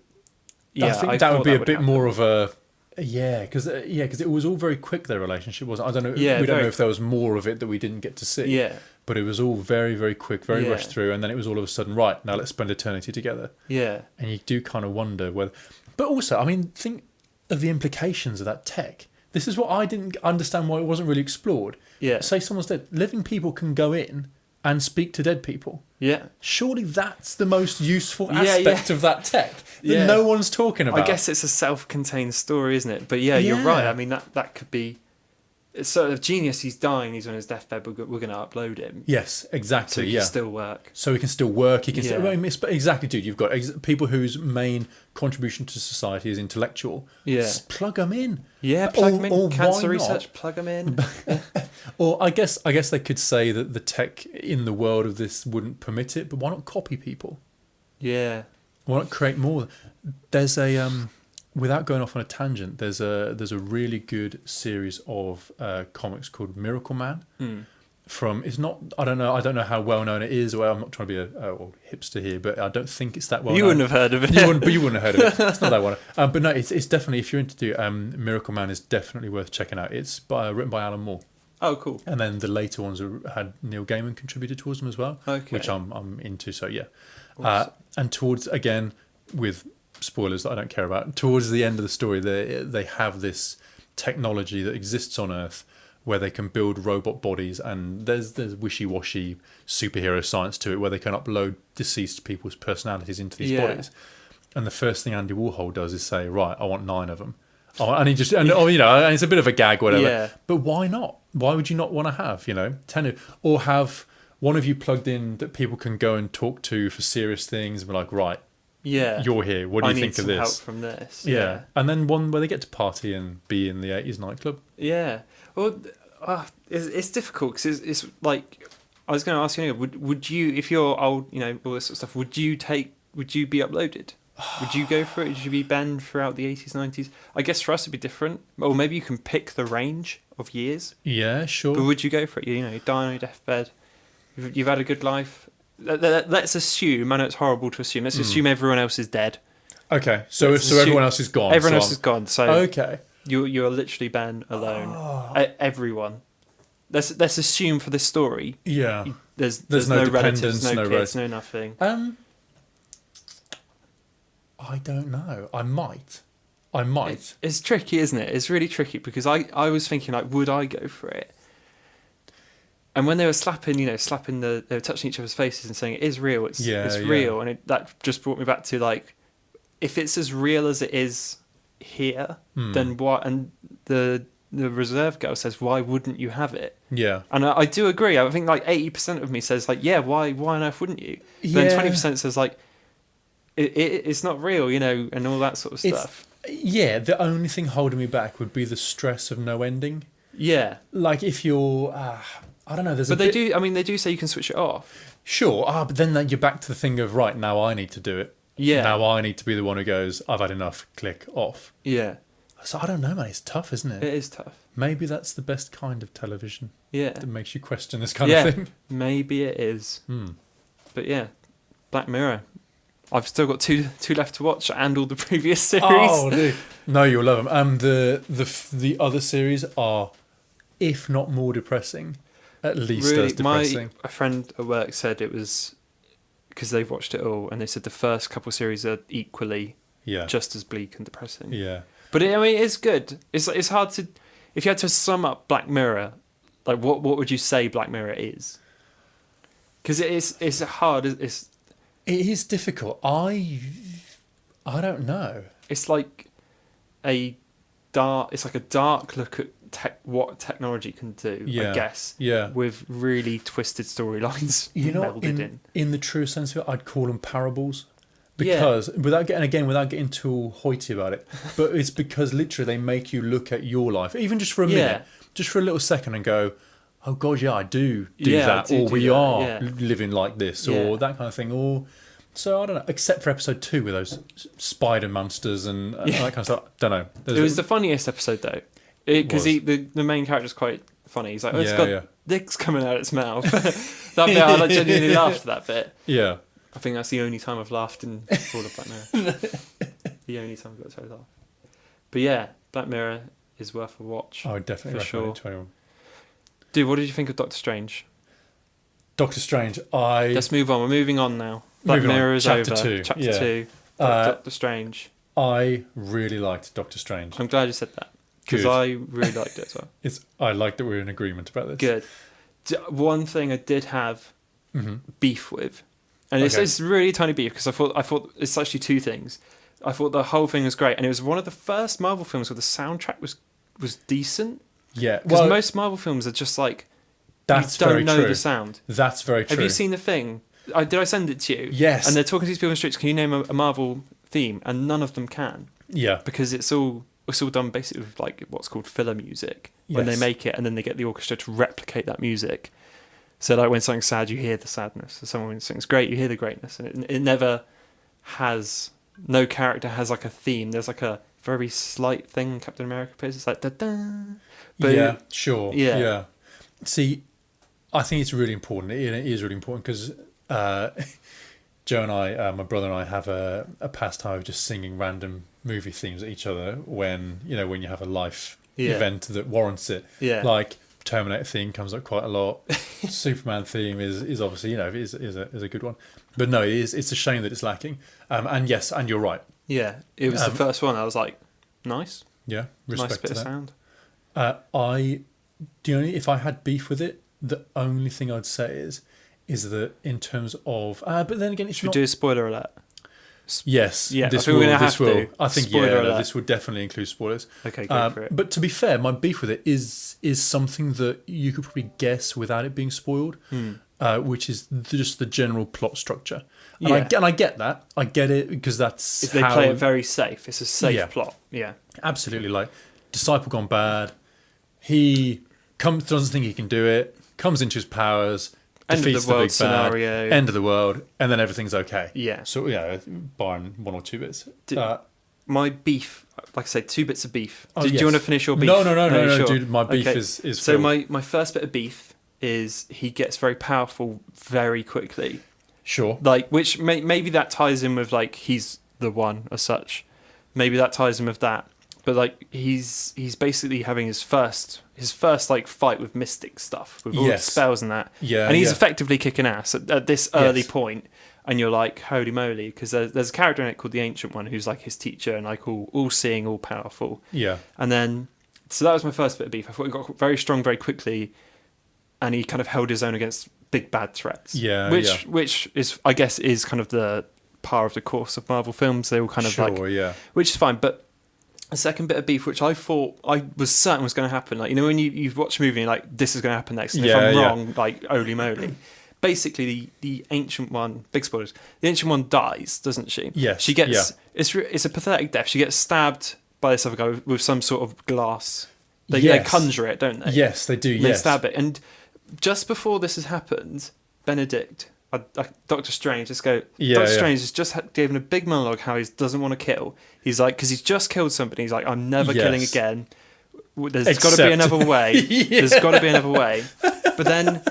I think that would be a bit more of a... Yeah, because it was all very quick, their relationship, wasn't it? I don't know. We don't know if there was more of it that we didn't get to see. Yeah. But it was all very, very quick, very rushed through, and then it was all of a sudden, right, now let's spend eternity together. Yeah. And you do kind of wonder whether... But also, I mean, think of the implications of that tech. This is what I didn't understand why it wasn't really explored. Yeah. Say someone's dead. Living people can go in and speak to dead people. Yeah. Surely that's the most useful aspect of that tech that no one's talking about. I guess it's a self-contained story, isn't it? But yeah, you're right. I mean, that could be... It's sort of genius. He's dying. He's on his deathbed. We're going to upload him. Yes, exactly. So he can still work. So he can still work. He can still... I mean, exactly, dude. You've got people whose main contribution to society is intellectual. Yeah. Just plug them in. Yeah, plug them in. Cancer research, plug them in. Or I guess they could say that the tech in the world of this wouldn't permit it, but why not copy people? Yeah. Why not create more? There's a... Without going off on a tangent, there's a really good series of comics called Miracle Man. From I don't know how well known it is. Well, I'm not trying to be a hipster here, but I don't think it's that well known. You wouldn't have heard of it. You wouldn't have heard of it. It's not that well known. But no, it's definitely, if you're into Miracle Man, is definitely worth checking out. It's written by Alan Moore. Oh, cool. And then the later ones had Neil Gaiman contributed towards them as well, which I'm into. So yeah, and towards again with spoilers that I don't care about. Towards the end of the story, they have this technology that exists on Earth where they can build robot bodies, and there's wishy-washy superhero science to it where they can upload deceased people's personalities into these bodies. And the first thing Andy Warhol does is say, right, I want 9 of them. And it's a bit of a gag, whatever. Yeah. But why not? Why would you not want to have 10 or have one of you plugged in that people can go and talk to for serious things and be like, right, you're here. What do you think of this? I need some help from this. Yeah. And then one where they get to party and be in the 80s nightclub. Yeah. Well, it's difficult because it's like, I was going to ask you, would you, if you're old, all this sort of stuff, would you be uploaded? Would you go for it? Would you be banned throughout the 80s, 90s? I guess for us it'd be different. Or maybe you can pick the range of years. Yeah, sure. But would you go for it? You die on your deathbed. You've had a good life. Let's assume, I know it's horrible to assume, let's assume everyone else is dead. Okay, so everyone else is gone. Everyone else is gone, so okay. You're literally banned alone. Everyone. Let's assume for this story. Yeah. There's no relatives, no kids, no nothing. I don't know. I might. It's tricky, isn't it? It's really tricky because I was thinking, like, would I go for it? And when they were slapping, they were touching each other's faces and saying it is real, it's real, and that just brought me back to, like, if it's as real as it is here, then why? And the reserve girl says, why wouldn't you have it? Yeah, and I do agree. I think like 80% of me says, like, yeah, why on earth wouldn't you? Then 20% says, like, it's not real, and all that sort of stuff. Yeah, the only thing holding me back would be the stress of no ending. Yeah, like if you're. I don't know. They do say you can switch it off. Sure. But then you're back to the thing of, right, now I need to do it. Yeah. Now I need to be the one who goes, I've had enough, click off. Yeah. So I don't know, man. It's tough, isn't it? It is tough. Maybe that's the best kind of television. Yeah. That makes you question this kind of thing. Maybe it is. But yeah, Black Mirror. I've still got two left to watch, and all the previous series. Oh, dude. No, you'll love them. The other series are, if not more depressing, at least as depressing. A friend at work said it was because they've watched it all, and they said the first couple of series are equally just as bleak and depressing. Yeah, but it's good. It's hard to, if you had to sum up Black Mirror, like what would you say Black Mirror is? Because it's hard. It is difficult. I don't know. It's like a dark look at what technology can do. I guess. Yeah. With really twisted storylines melded in the true sense of it, I'd call them parables. Because without getting too hoity about it, but it's because literally they make you look at your life, even just for a minute, just for a little second, and go, "Oh God, I do that," or we are living like this, or that kind of thing, or so I don't know. Except for episode 2 with those spider monsters and that kind of stuff. Don't know. It was the funniest episode though, because the main character's quite funny. He's like, "Oh, it's got dicks coming out its mouth." That bit, I genuinely laughed at that bit. Yeah. I think that's the only time I've laughed in all of Black Mirror. The only time I've got to laugh. But yeah, Black Mirror is worth a watch. I would definitely recommend it to anyone. Dude, what did you think of Doctor Strange? Doctor Strange, Let's move on. We're moving on now. Black Mirror is Chapter over. 2. Chapter 2. Doctor Strange. I really liked Doctor Strange. I'm glad you said that. Because I really liked it as well. I like that we're in agreement about this. Good. One thing I did have beef with, and it's really tiny beef, because I thought it's actually two things. I thought the whole thing was great, and it was one of the first Marvel films where the soundtrack was decent. Yeah, because most Marvel films are just like, you don't know the sound. That's very true. Have you seen The Thing? Did I send it to you? Yes. And they're talking to these people in the streets. Can you name a Marvel theme? And none of them can. Yeah. Because it's all done basically with like what's called filler music when they make it, and then they get the orchestra to replicate that music. So like when something's sad, you hear the sadness. And when something's great, you hear the greatness. And it never has. No character has like a theme. There's like a very slight thing Captain America plays. It's like da da. But yeah, sure. Yeah. See, I think it's really important. It is really important because Joe and I, my brother and I, have a pastime of just singing random movie themes at each other when you have a life event that warrants it. Yeah. Like Terminator theme comes up quite a lot. Superman theme is obviously is a good one. But no, it's a shame that it's lacking. And yes, and you're right. Yeah, it was the first one. I was like, nice. Yeah, respect nice bit to that. of sound. If I had beef with it, the only thing I'd say is that in terms of, but then again, it's Should we do a spoiler alert? Yes. Yeah. This I think will. We're gonna this have will. To. I think this would definitely include spoilers. Okay, go for it. But to be fair, my beef with it is something that you could probably guess without it being spoiled, which is just the general plot structure. And I get that. I get it because that's if they play it very safe. It's a safe plot. Yeah. Absolutely. Like Disciple gone bad. He doesn't think he can do it. Comes into his powers. Defeats the big scenario. Bad. End of the world, and then everything's okay. Yeah. So barring one or two bits. My beef, like I said, 2 bits of beef. Do you want to finish your beef? No, sure? Dude. My beef is. So my first bit of beef is he gets very powerful very quickly. Sure. Like, which maybe that ties in with like he's the one as such. Maybe that ties in with that. But like he's basically having his first like fight with mystic stuff with all the spells and that. Yeah. And he's effectively kicking ass at this early point, and you're like, holy moly, because there's a character in it called the Ancient One who's like his teacher and like all seeing, all powerful. Yeah. And then so that was my first bit of beef. I thought he got very strong very quickly, and he kind of held his own against big bad threats. Yeah. Which is I guess is kind of the par of the course of Marvel films. They all kind of which is fine, but a second bit of beef, which I thought I was certain was going to happen. Like, when you watch a movie and you're like, this is going to happen next. And if I'm wrong, like, holy moly. Basically, the Ancient One, big spoilers, the Ancient One dies, doesn't she? Yes. She gets, it's a pathetic death. She gets stabbed by this other guy with some sort of glass. They conjure it, don't they? Yes, they do, They stab it. And just before this has happened, Benedict, Doctor Strange, Strange has just given a big monologue how he doesn't want to kill. He's like, because he's just killed somebody. He's like, I'm never killing again. There's got to be another way. There's got to be another way. But then,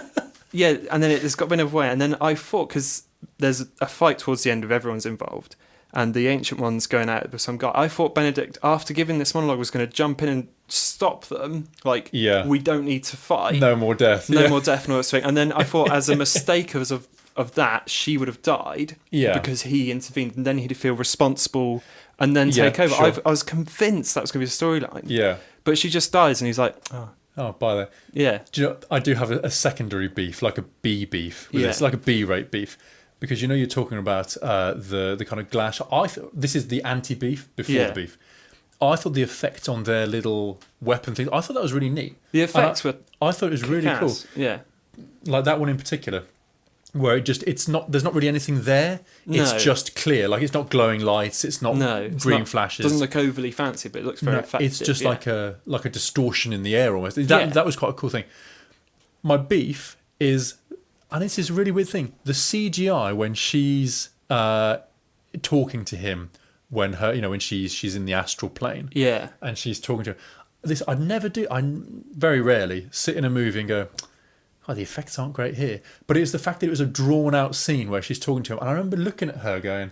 there's got to be another way. And then I thought, because there's a fight towards the end of everyone's involved, and the Ancient One's going out with some guy. I thought Benedict, after giving this monologue, was going to jump in and stop them. Like, we don't need to fight. No more death. No more death, no more swing. And then I thought, as a mistake of that, she would have died because he intervened, and then he'd feel responsible and then take over. Sure. I was convinced that was going to be the storyline. Yeah. But she just dies, and he's like, by there. Yeah. Do you know, I do have a secondary beef, like a B beef. It's like a B-rate beef. Because you're talking about the kind of glass. I thought this is the anti-beef before the beef. I thought the effect on their little weapon thing, I thought that was really neat. The effects were I thought it was really cool. Yeah. Like that one in particular, where there's not really anything there. It's just clear. Like, it's not glowing lights, it's not green flashes. It doesn't look overly fancy, but it looks very effective. It's just like a distortion in the air almost. That was quite a cool thing. My beef is, and this is a really weird thing, the CGI when she's talking to him, when she's in the astral plane, and she's talking to him. This I very rarely sit in a movie and go, oh, the effects aren't great here. But it was the fact that it was a drawn out scene where she's talking to him, and I remember looking at her going,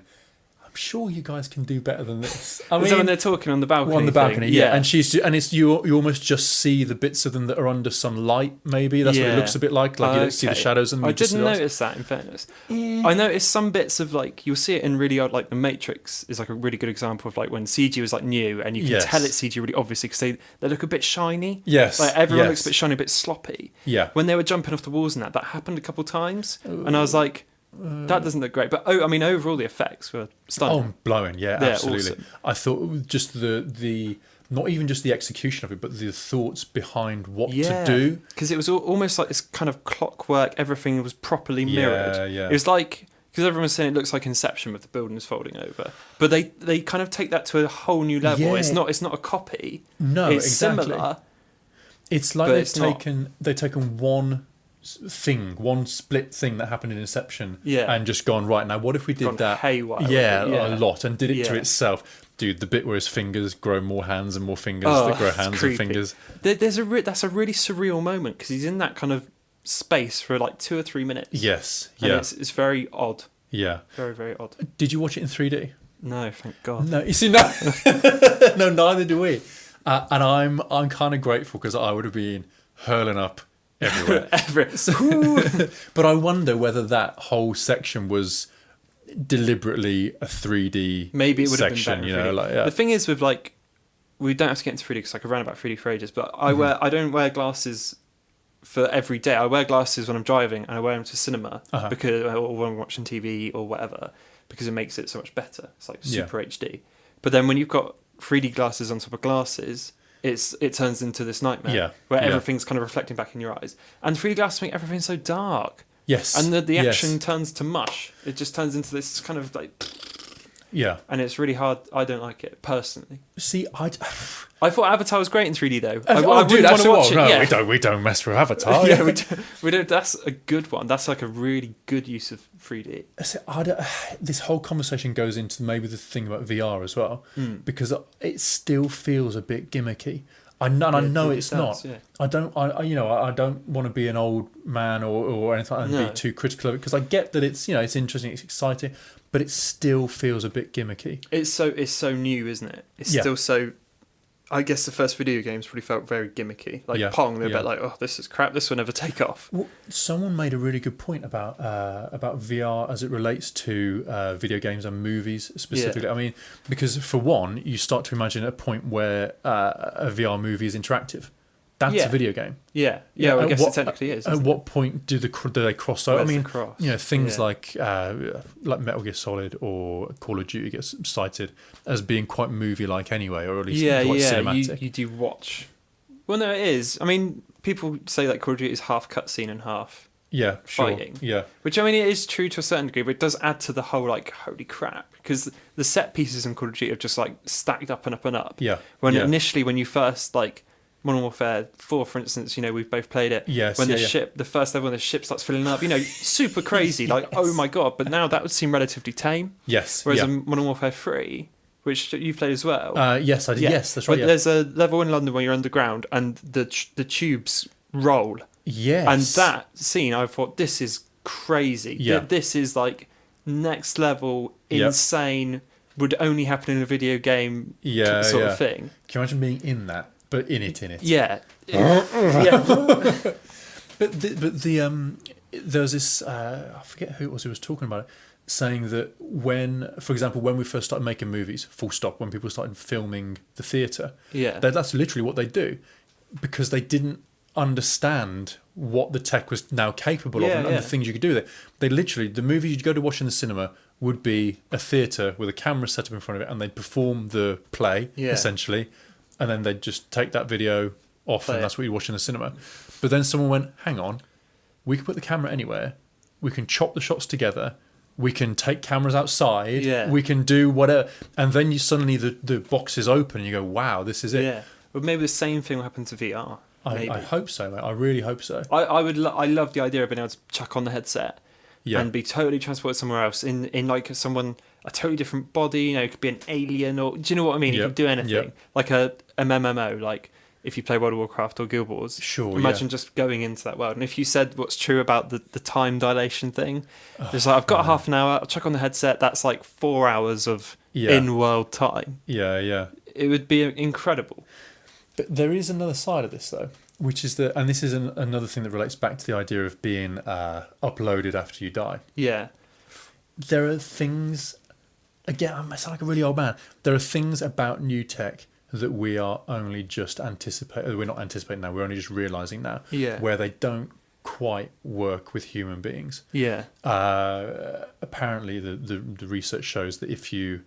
I'm sure you guys can do better than this. I mean, so when they're talking on the balcony, and you almost just see the bits of them that are under some light. Maybe that's what it looks a bit like. Like, you don't see the shadows. And I didn't notice that. In fairness, I noticed some bits of, like, you'll see it in really odd, like The Matrix is like a really good example of, like, when CG was like new, and you can tell it's CG really obviously because they look a bit shiny. Yes, like everyone looks a bit shiny, a bit sloppy. Yeah, when they were jumping off the walls and that happened a couple of times, and I was like, that doesn't look great. But overall the effects were stunning. Oh, blowing! Yeah, absolutely. Awesome. I thought just the not even just the execution of it, but the thoughts behind what to do. Because it was almost like this kind of clockwork. Everything was properly mirrored. Yeah. It was like, because everyone was saying it looks like Inception with the buildings folding over, but they kind of take that to a whole new level. Yeah. It's not a copy. No, it's exactly. Similar. It's like they've taken one split thing that happened in Inception, and just gone, right, now what if we did that haywire, a lot, and did it to itself. Dude, the bit where his fingers grow more hands and more fingers that grow hands and fingers. That's a really surreal moment, because he's in that kind of space for like 2 or 3 minutes. Yes, and it's very odd. Yeah, very, very odd. Did you watch it in 3D? No, thank God. No, you see, no, no, neither do we. And I'm kind of grateful, because I would have been hurling up everywhere. But I wonder whether that whole section was deliberately a 3D maybe it would section, have been better. The thing is with, like, we don't have to get into 3D because I could rant about 3D for ages, but I don't wear glasses for every day. I wear glasses when I'm driving, and I wear them to cinema or when I'm watching TV or whatever, because it makes it so much better. It's like super HD. But then when you've got 3D glasses on top of glasses, it turns into this nightmare where everything's kind of reflecting back in your eyes. And 3D glasses make everything so dark. Yes. And the action turns to mush. It just turns into this kind of like... Yeah. And it's really hard. I don't like it, personally. See, I thought Avatar was great in 3D, though. We don't mess with Avatar. We don't. That's a good one. That's like a really good use of 3D. See, this whole conversation goes into maybe the thing about VR as well, because it still feels a bit gimmicky. I know it's not. Yeah. I don't want to be an old man or anything and be too critical of it, because I get that it's interesting, it's exciting, but it still feels a bit gimmicky. It's so new, isn't it? It's still so. I guess the first video games probably felt very gimmicky, like Pong. They're a bit like, oh, this is crap. This will never take off. Well, someone made a really good point about VR as it relates to video games and movies specifically. Yeah. I mean, because for one, you start to imagine a point where a VR movie is interactive. That's a video game. Yeah. Well, I guess it technically is. At what point do they cross over? I mean, things like Metal Gear Solid or Call of Duty gets cited as being quite movie-like anyway, or at least quite cinematic. You do watch. Well, no, it is. I mean, people say that Call of Duty is half cutscene and half fighting. Sure. Yeah. Which, I mean, it is true to a certain degree, but it does add to the whole, like, holy crap. Because the set pieces in Call of Duty are just, like, stacked up and up and up. Yeah. Initially, when you first, like... Modern Warfare 4, for instance, we've both played it. Yes, when the first level when the ship starts filling up, super crazy, like, oh my God. But now that would seem relatively tame. Yes. Whereas in Modern Warfare 3, which you've played as well. Yes, I did. Yeah. Yes, that's right. There's a level in London where you're underground and the tubes roll. Yes. And that scene, I thought, this is crazy. Yeah. This is like next level, Yep. insane, would only happen in a video game sort of thing. Can you imagine being in that, but in it? Yeah. Yeah. But there was this, I forget who it was who was talking about it, saying that for example, when we first started making movies, full stop, when people started filming the theatre, that's literally what they do, because they didn't understand what the tech was now capable of and the things you could do with it. They literally, the movies you'd go to watch in the cinema would be a theatre with a camera set up in front of it, and they'd perform the play, essentially, and then they'd just take that video off, and that's what you watch in the cinema. But then someone went, hang on, we can put the camera anywhere, we can chop the shots together, we can take cameras outside, we can do whatever, and then you suddenly the box is open and you go, wow, this is it. Yeah, but maybe the same thing will happen to VR. I hope so, mate. I really hope so. I love the idea of being able to chuck on the headset and be totally transported somewhere else in like a totally different body. You know, it could be an alien, or do you know what I mean? It could do anything, like a MMO, like if you play World of Warcraft or Guild Wars. Sure. Imagine just going into that world. And if you said what's true about the time dilation thing, it's like, I've got half an hour, I'll chuck on the headset, that's like 4 hours of in-world time. Yeah. It would be incredible. But there is another side of this, though, which is that, and this is another thing that relates back to the idea of being uploaded after you die. Yeah. There are things, again, I sound like a really old man. There are things about new tech that we are only just anticipating. We're not anticipating now. We're only just realizing now. Yeah. Where they don't quite work with human beings. Yeah. Apparently, the research shows that if you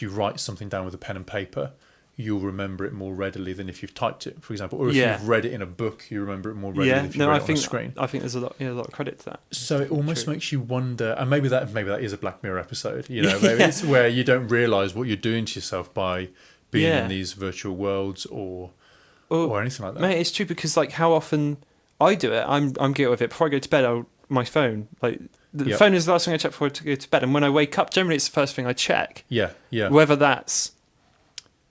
write something down with a pen and paper, you'll remember it more readily than if you've typed it, for example. Or if you've read it in a book, you remember it more readily than if you read it on a screen. I think there's a lot of credit to that. So it almost makes you wonder, and maybe that is a Black Mirror episode. You know, maybe it's where you don't realise what you're doing to yourself by being in these virtual worlds or anything like that. Mate, it's true, because like how often I do it, I'm guilty of it. Before I go to bed, my phone, like the phone is the last thing I check before I go to bed, and when I wake up, generally it's the first thing I check. Yeah. Whether that's,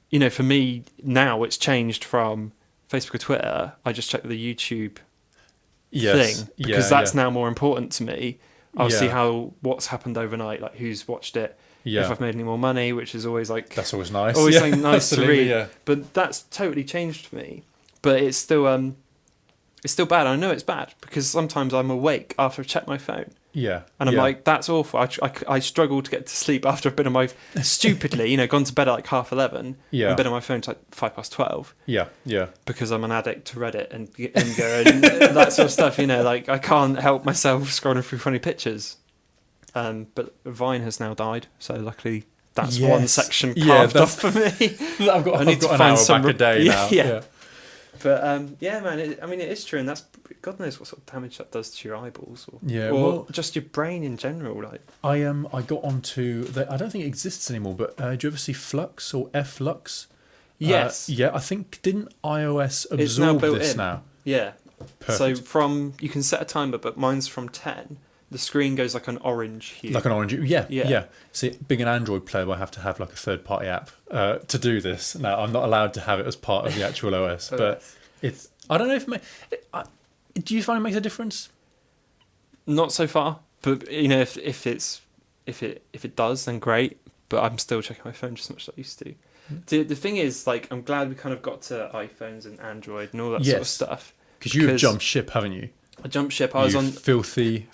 you know, for me now it's changed from Facebook or Twitter. I just check the YouTube thing, because that's now more important to me. I'll see what's happened overnight, like who's watched it, if I've made any more money, which is always like, that's always nice. Always something nice to read. Yeah. But that's totally changed for me. But it's still bad. I know it's bad because sometimes I'm awake after I've checked my phone. Yeah. And I'm like, that's awful. I struggle to get to sleep after I've been on my, stupidly, you know, gone to bed at like 11:30. Yeah. And been on my phone to like 12:05. Yeah. Because I'm an addict to Reddit and that sort of stuff, you know, like I can't help myself scrolling through funny pictures. But Vine has now died, so luckily that's one section carved off for me. I've got an hour back a day now. Yeah. But man, it is true, and that's, God knows what sort of damage that does to your eyeballs, or just your brain in general. Like I got onto I don't think it exists anymore, but do you ever see Flux or Flux? Yes. I think, didn't iOS absorb this now? Yeah. Perfect. So you can set a timer, but mine's from 10. The screen goes like an orange hue. Like an orange hue, yeah. See, being an Android player, I have to have like a third-party app to do this. Now, I'm not allowed to have it as part of the actual OS, but it's. I don't know if do you find it makes a difference? Not so far, but you know, if it does, then great. But I'm still checking my phone just as much as I used to. The thing is, like, I'm glad we kind of got to iPhones and Android and all that sort of stuff. Because you've jumped ship, haven't you? I jumped ship. I was on filthy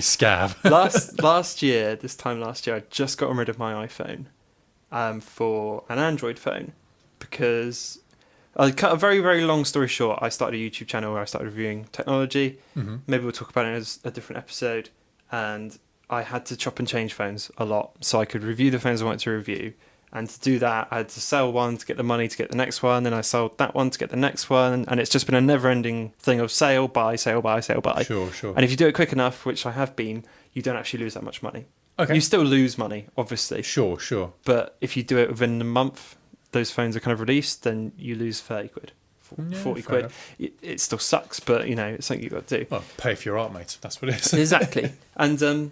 scab. last year, I just got rid of my iPhone for an Android phone, because I cut a very, very long story short. I started a YouTube channel where I started reviewing technology. Mm-hmm. Maybe we'll talk about it as a different episode. And I had to chop and change phones a lot, so I could review the phones I wanted to review. And to do that, I had to sell one to get the money to get the next one. Then I sold that one to get the next one. And it's just been a never-ending thing of sale, buy, sale, buy, sale, buy. Sure. And if you do it quick enough, which I have been, you don't actually lose that much money. Okay. You still lose money, obviously. Sure. But if you do it within a month, those phones are kind of released, then you lose 30 quid, 40 quid. It still sucks, but, you know, it's something you've got to do. Well, pay for your art, mate. That's what it is. Exactly. And, so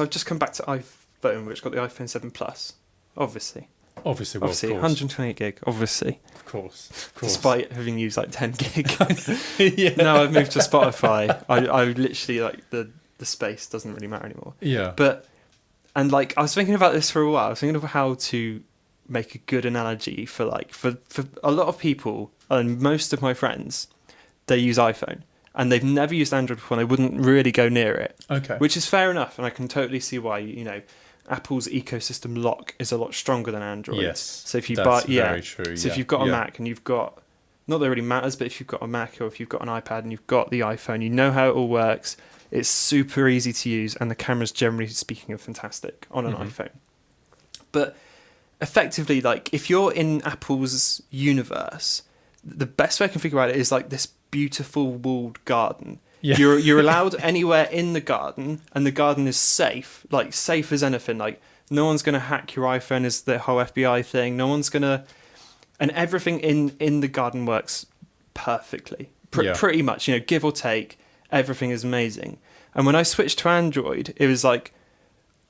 I've just come back to iPhone, which got the iPhone 7 Plus, obviously. Obviously, 128 gig, obviously. Of course. Despite having used like 10 gig. Now I've moved to Spotify. I literally, like, the space doesn't really matter anymore. Yeah. But, And like, I was thinking about this for a while. I was thinking of how to make a good analogy for like, for a lot of people, and most of my friends, they use iPhone. And they've never used Android before, and they wouldn't really go near it. Okay. Which is fair enough, and I can totally see why, Apple's ecosystem lock is a lot stronger than Android. Yes. So if you that's very true. So if you've got a Mac and you've got, not that it really matters, but if you've got a Mac or if you've got an iPad and you've got the iPhone, you know how it all works. It's super easy to use, and the cameras, generally speaking, are fantastic on an iPhone. But effectively, like, if you're in Apple's universe, the best way I can figure out it is like this beautiful walled garden. Yeah. You're allowed anywhere in the garden, and the garden is safe, like safe as anything. Like, no one's going to hack your iPhone, is the whole FBI thing. No one's going to... And everything in the garden works perfectly. Pretty much, give or take, everything is amazing. And when I switched to Android, it was like,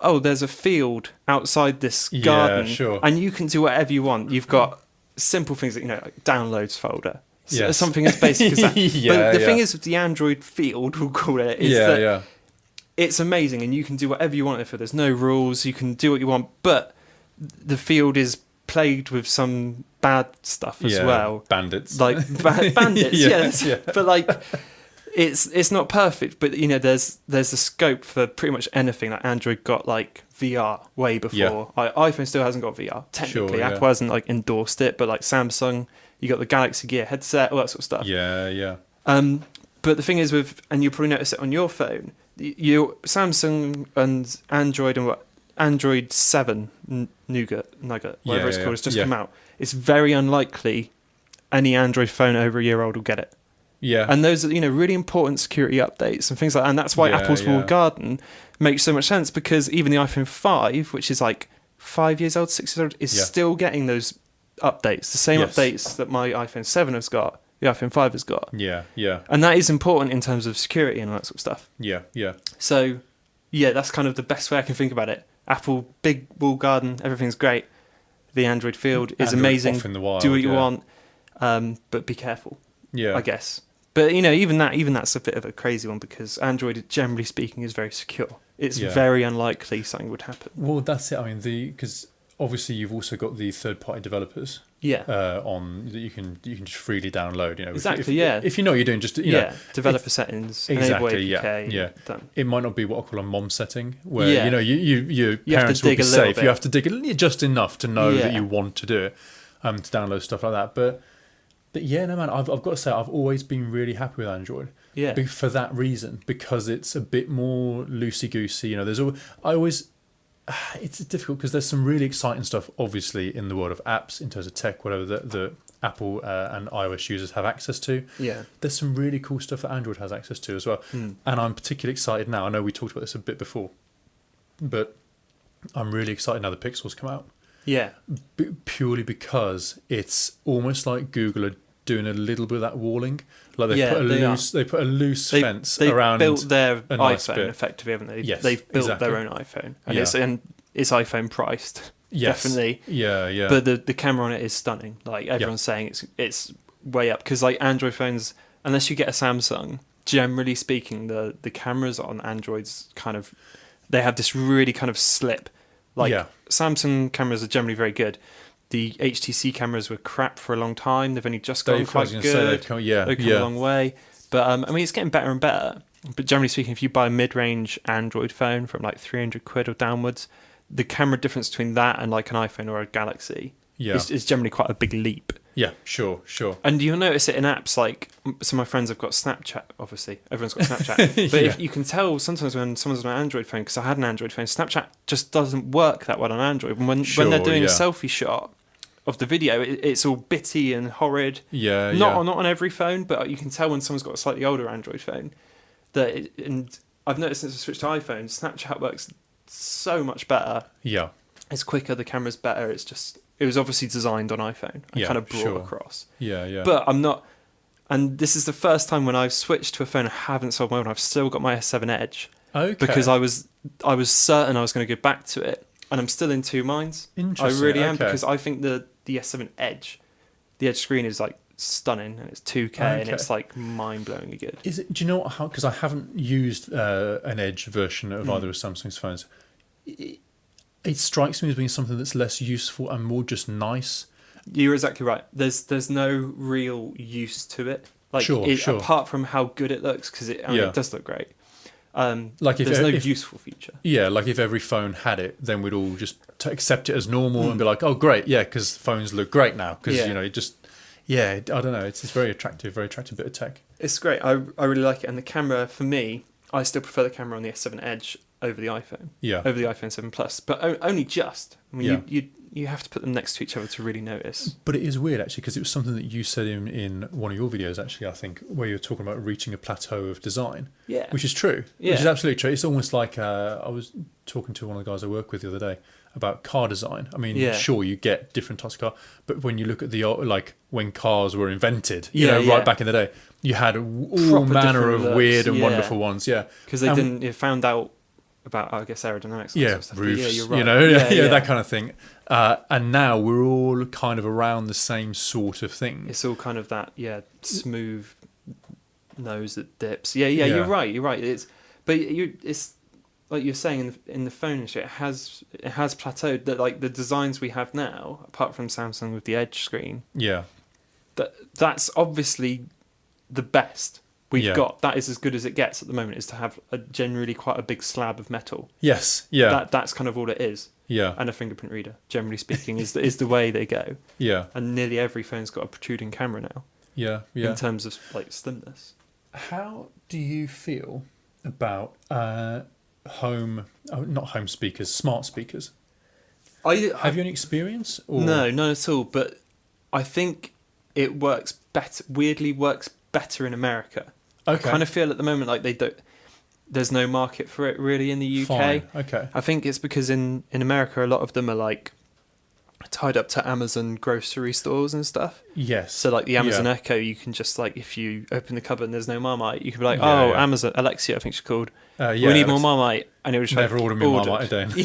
oh, there's a field outside this garden, sure. and you can do whatever you want. You've got simple things that, like downloads folder. Yes. Something as basic as that. But the thing is with the Android field, we'll call it, is that it's amazing, and you can do whatever you want with it. There's no rules. You can do what you want, but the field is plagued with some bad stuff as well. Bandits. Like bandits, yes. Yeah. But like, it's not perfect, but there's a scope for pretty much anything. Like Android got like VR way before. iPhone still hasn't got VR. Technically, Apple hasn't like endorsed it, but like Samsung, you got the Galaxy Gear headset, all that sort of stuff. Yeah. But the thing is and you'll probably notice it on your phone, your Samsung and Android and Android 7 Nougat, whatever it's called, it's just come out. It's very unlikely any Android phone over a year old will get it. Yeah. And those are, really important security updates and things like that. And that's why Apple's walled garden makes so much sense, because even the iPhone 5, which is like 5 years old, 6 years old, is still getting those updates. The same updates that my iPhone 7 has got, the iPhone 5 has got. Yeah. And that is important in terms of security and all that sort of stuff. Yeah. So, that's kind of the best way I can think about it. Apple, big walled garden, everything's great. The Android field is amazing. Off in the wild, do what you want, but be careful. Yeah. I guess. But even that's a bit of a crazy one, because Android, generally speaking, is very secure. It's very unlikely something would happen. Well, that's it. I mean, because obviously you've also got the third-party developers. On that you can just freely download. Exactly. If you know what you're doing, just developer settings. Exactly. APK, Done. It might not be what I call a mom setting, where your parents will be safe. You have to dig just enough to know that you want to do it, to download stuff like that. But no, man, I've got to say I've always been really happy with Android. Yeah. For that reason, because it's a bit more loosey goosey. It's difficult because there's some really exciting stuff, obviously, in the world of apps, in terms of tech, whatever the Apple and iOS users have access to. Yeah. There's some really cool stuff that Android has access to as well. And I'm particularly excited now. I know we talked about this a bit before, but I'm really excited now the Pixels come out. Yeah. Purely because it's almost like Google are doing a little bit of that walling. Like they put a loose fence around. They've built their nice iPhone bit. effectively, haven't they? Yes, they've built their own iPhone, and it's iPhone priced. Yes. Definitely. Yeah. But the camera on it is stunning. Like everyone's saying, it's way up, because like Android phones, unless you get a Samsung, generally speaking, the cameras on Androids they have this really kind of slip. Like Samsung cameras are generally very good. The HTC cameras were crap for a long time. They've only just gotten quite good. They've come a long way. But it's getting better and better. But generally speaking, if you buy a mid-range Android phone from like 300 quid or downwards, the camera difference between that and like an iPhone or a Galaxy is generally quite a big leap. Yeah, sure. And you'll notice it in apps like, some of my friends have got Snapchat, obviously. Everyone's got Snapchat. But if you can tell sometimes when someone's on an Android phone, because I had an Android phone, Snapchat just doesn't work that well on Android. When they're doing a selfie shot of the video, it's all bitty and horrid. Not on every phone, but you can tell when someone's got a slightly older Android phone. And I've noticed since I switched to iPhone, Snapchat works so much better. Yeah. It's quicker, the camera's better. It was obviously designed on iPhone. I kind of brought across. Yeah. But I'm not, and this is the first time when I've switched to a phone I haven't sold my own. I've still got my S7 Edge. Okay. Because I was certain I was going to go back to it, and I'm still in two minds. Interesting. I really am, because I think the S7 Edge, the Edge screen is like stunning, and it's 2K, and it's like mind-blowingly good. Is it? Do you know what? Because I haven't used an Edge version of either of Samsung's phones. it strikes me as being something that's less useful and more just nice. You're exactly right. There's no real use to it. Like, Sure. apart from how good it looks, because it does look great. Like there's no useful feature. Yeah, like if every phone had it, then we'd all just accept it as normal and be like, oh, great, yeah, because phones look great now. Because, it just, I don't know, it's very attractive bit of tech. It's great. I really like it. And the camera, for me, I still prefer the camera on the S7 Edge over the iPhone. Yeah. Over the iPhone 7 Plus. But only just. I mean, you have to put them next to each other to really notice. But it is weird, actually, because it was something that you said in one of your videos, actually, I think, where you were talking about reaching a plateau of design. Yeah. Which is true. Yeah. Which is absolutely true. It's almost like I was talking to one of the guys I work with the other day about car design. I mean, sure, you get different types of car, but when you look at the, like, when cars were invented, right back in the back, you had all manner of weird and wonderful ones, because they found out about, I guess, aerodynamics. Roofs, you're right. That kind of thing. And now we're all kind of around the same sort of thing. It's all kind of that, smooth nose that dips. You're right. It's like you're saying in the phone and shit. It has plateaued. That, like, the designs we have now, apart from Samsung with the Edge screen. Yeah. That's obviously the best we've got. That is as good as it gets at the moment, is to have generally quite a big slab of metal. Yes, yeah. That's kind of all it is. Yeah. And a fingerprint reader, generally speaking, is the way they go. Yeah. And nearly every phone's got a protruding camera now. Yeah, yeah. In terms of, like, slimness. How do you feel about not home speakers, smart speakers? Have you any experience? Or? No, none at all. But I think it works better. Weirdly, works better in America. Okay. I kind of feel at the moment like they don't. There's no market for it really in the UK. Fine. Okay. I think it's because in America a lot of them are like tied up to Amazon grocery stores and stuff. Yes. So like the Amazon Echo, you can just, like, if you open the cupboard and there's no Marmite, you can be like, Amazon Alexa, I think she's called. We need more Marmite, and it would just never order me Marmite a day.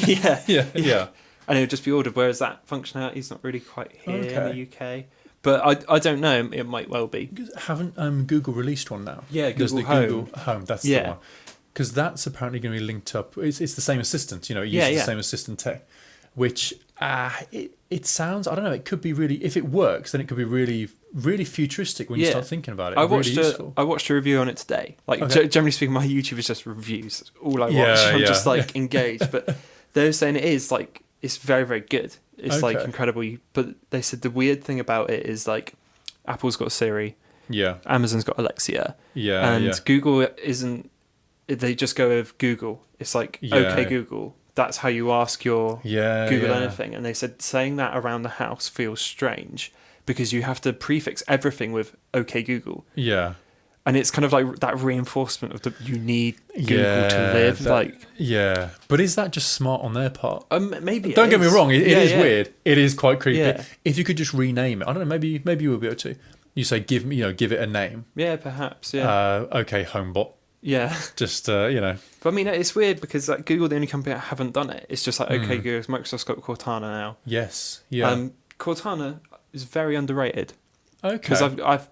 yeah. And it would just be ordered. Whereas that functionality is not really quite here in the UK. But I don't know. It might well be. Haven't Google released one now? Yeah, Google Home. That's the one. Because that's apparently going to be linked up. It's the same assistant. It uses the same assistant tech. Which it sounds. I don't know. It could be really. If it works, then it could be really, really futuristic when you start thinking about it. I watched a review on it today. Like, generally speaking, my YouTube is just reviews. That's all I watch. I'm just like engaged. But they're saying it is like. It's very, very good. It's like incredible. But they said the weird thing about it is, like, Apple's got Siri. Yeah. Amazon's got Alexia. Yeah. And Google isn't. They just go with Google. It's like, okay, Google. That's how you ask your Google anything. And they said saying that around the house feels strange because you have to prefix everything with okay, Google. Yeah. And it's kind of like that reinforcement of the you need Google to live. But is that just smart on their part? Maybe. Don't get me wrong. It is weird. It is quite creepy. Yeah. If you could just rename it, I don't know. Maybe you will be able to. You say give it a name. Yeah, perhaps. Yeah. Okay, HomeBot. Yeah. Just But I mean, it's weird because, like, Google, the only company that haven't done it. It's just like okay, Google. Microsoft's got Cortana now. Yes. Yeah. Cortana is very underrated. Okay. Because I've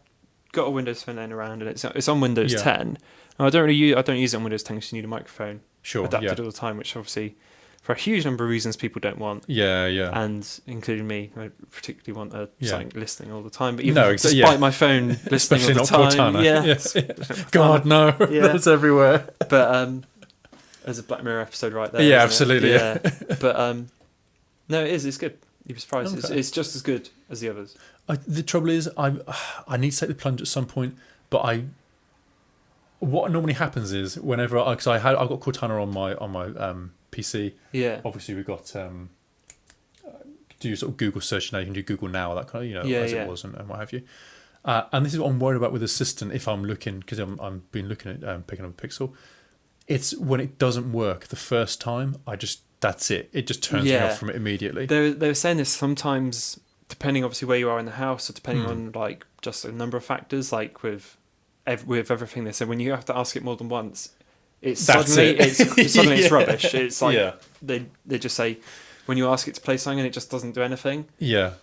got a Windows Phone laying around and it's on Windows 10. And I don't use it on Windows 10 because you need a microphone adapted all the time, which obviously for a huge number of reasons people don't want. Yeah. And including me, I particularly want something listening all the time. But even despite my phone listening all the time, Cortana. God no, that's everywhere. But there's a Black Mirror episode right there. Yeah, absolutely. Yeah. But no, it is. It's good. You'd be surprised. Okay. It's just as good as the others. The trouble is, I need to take the plunge at some point. But what normally happens is whenever because I've got Cortana on my PC. Yeah. Obviously, we've got do sort of Google search now. You can do Google Now, that kind of as it was and what have you. And this is what I'm worried about with Assistant. If I'm looking, because I've been looking at picking up a Pixel, it's when it doesn't work the first time. That's it. It just turns me off from it immediately. They were saying this sometimes, depending obviously where you are in the house, or depending on like just a number of factors, like with everything. They said when you have to ask it more than once, suddenly it's rubbish. It's like they just say when you ask it to play something and it just doesn't do anything. Yeah.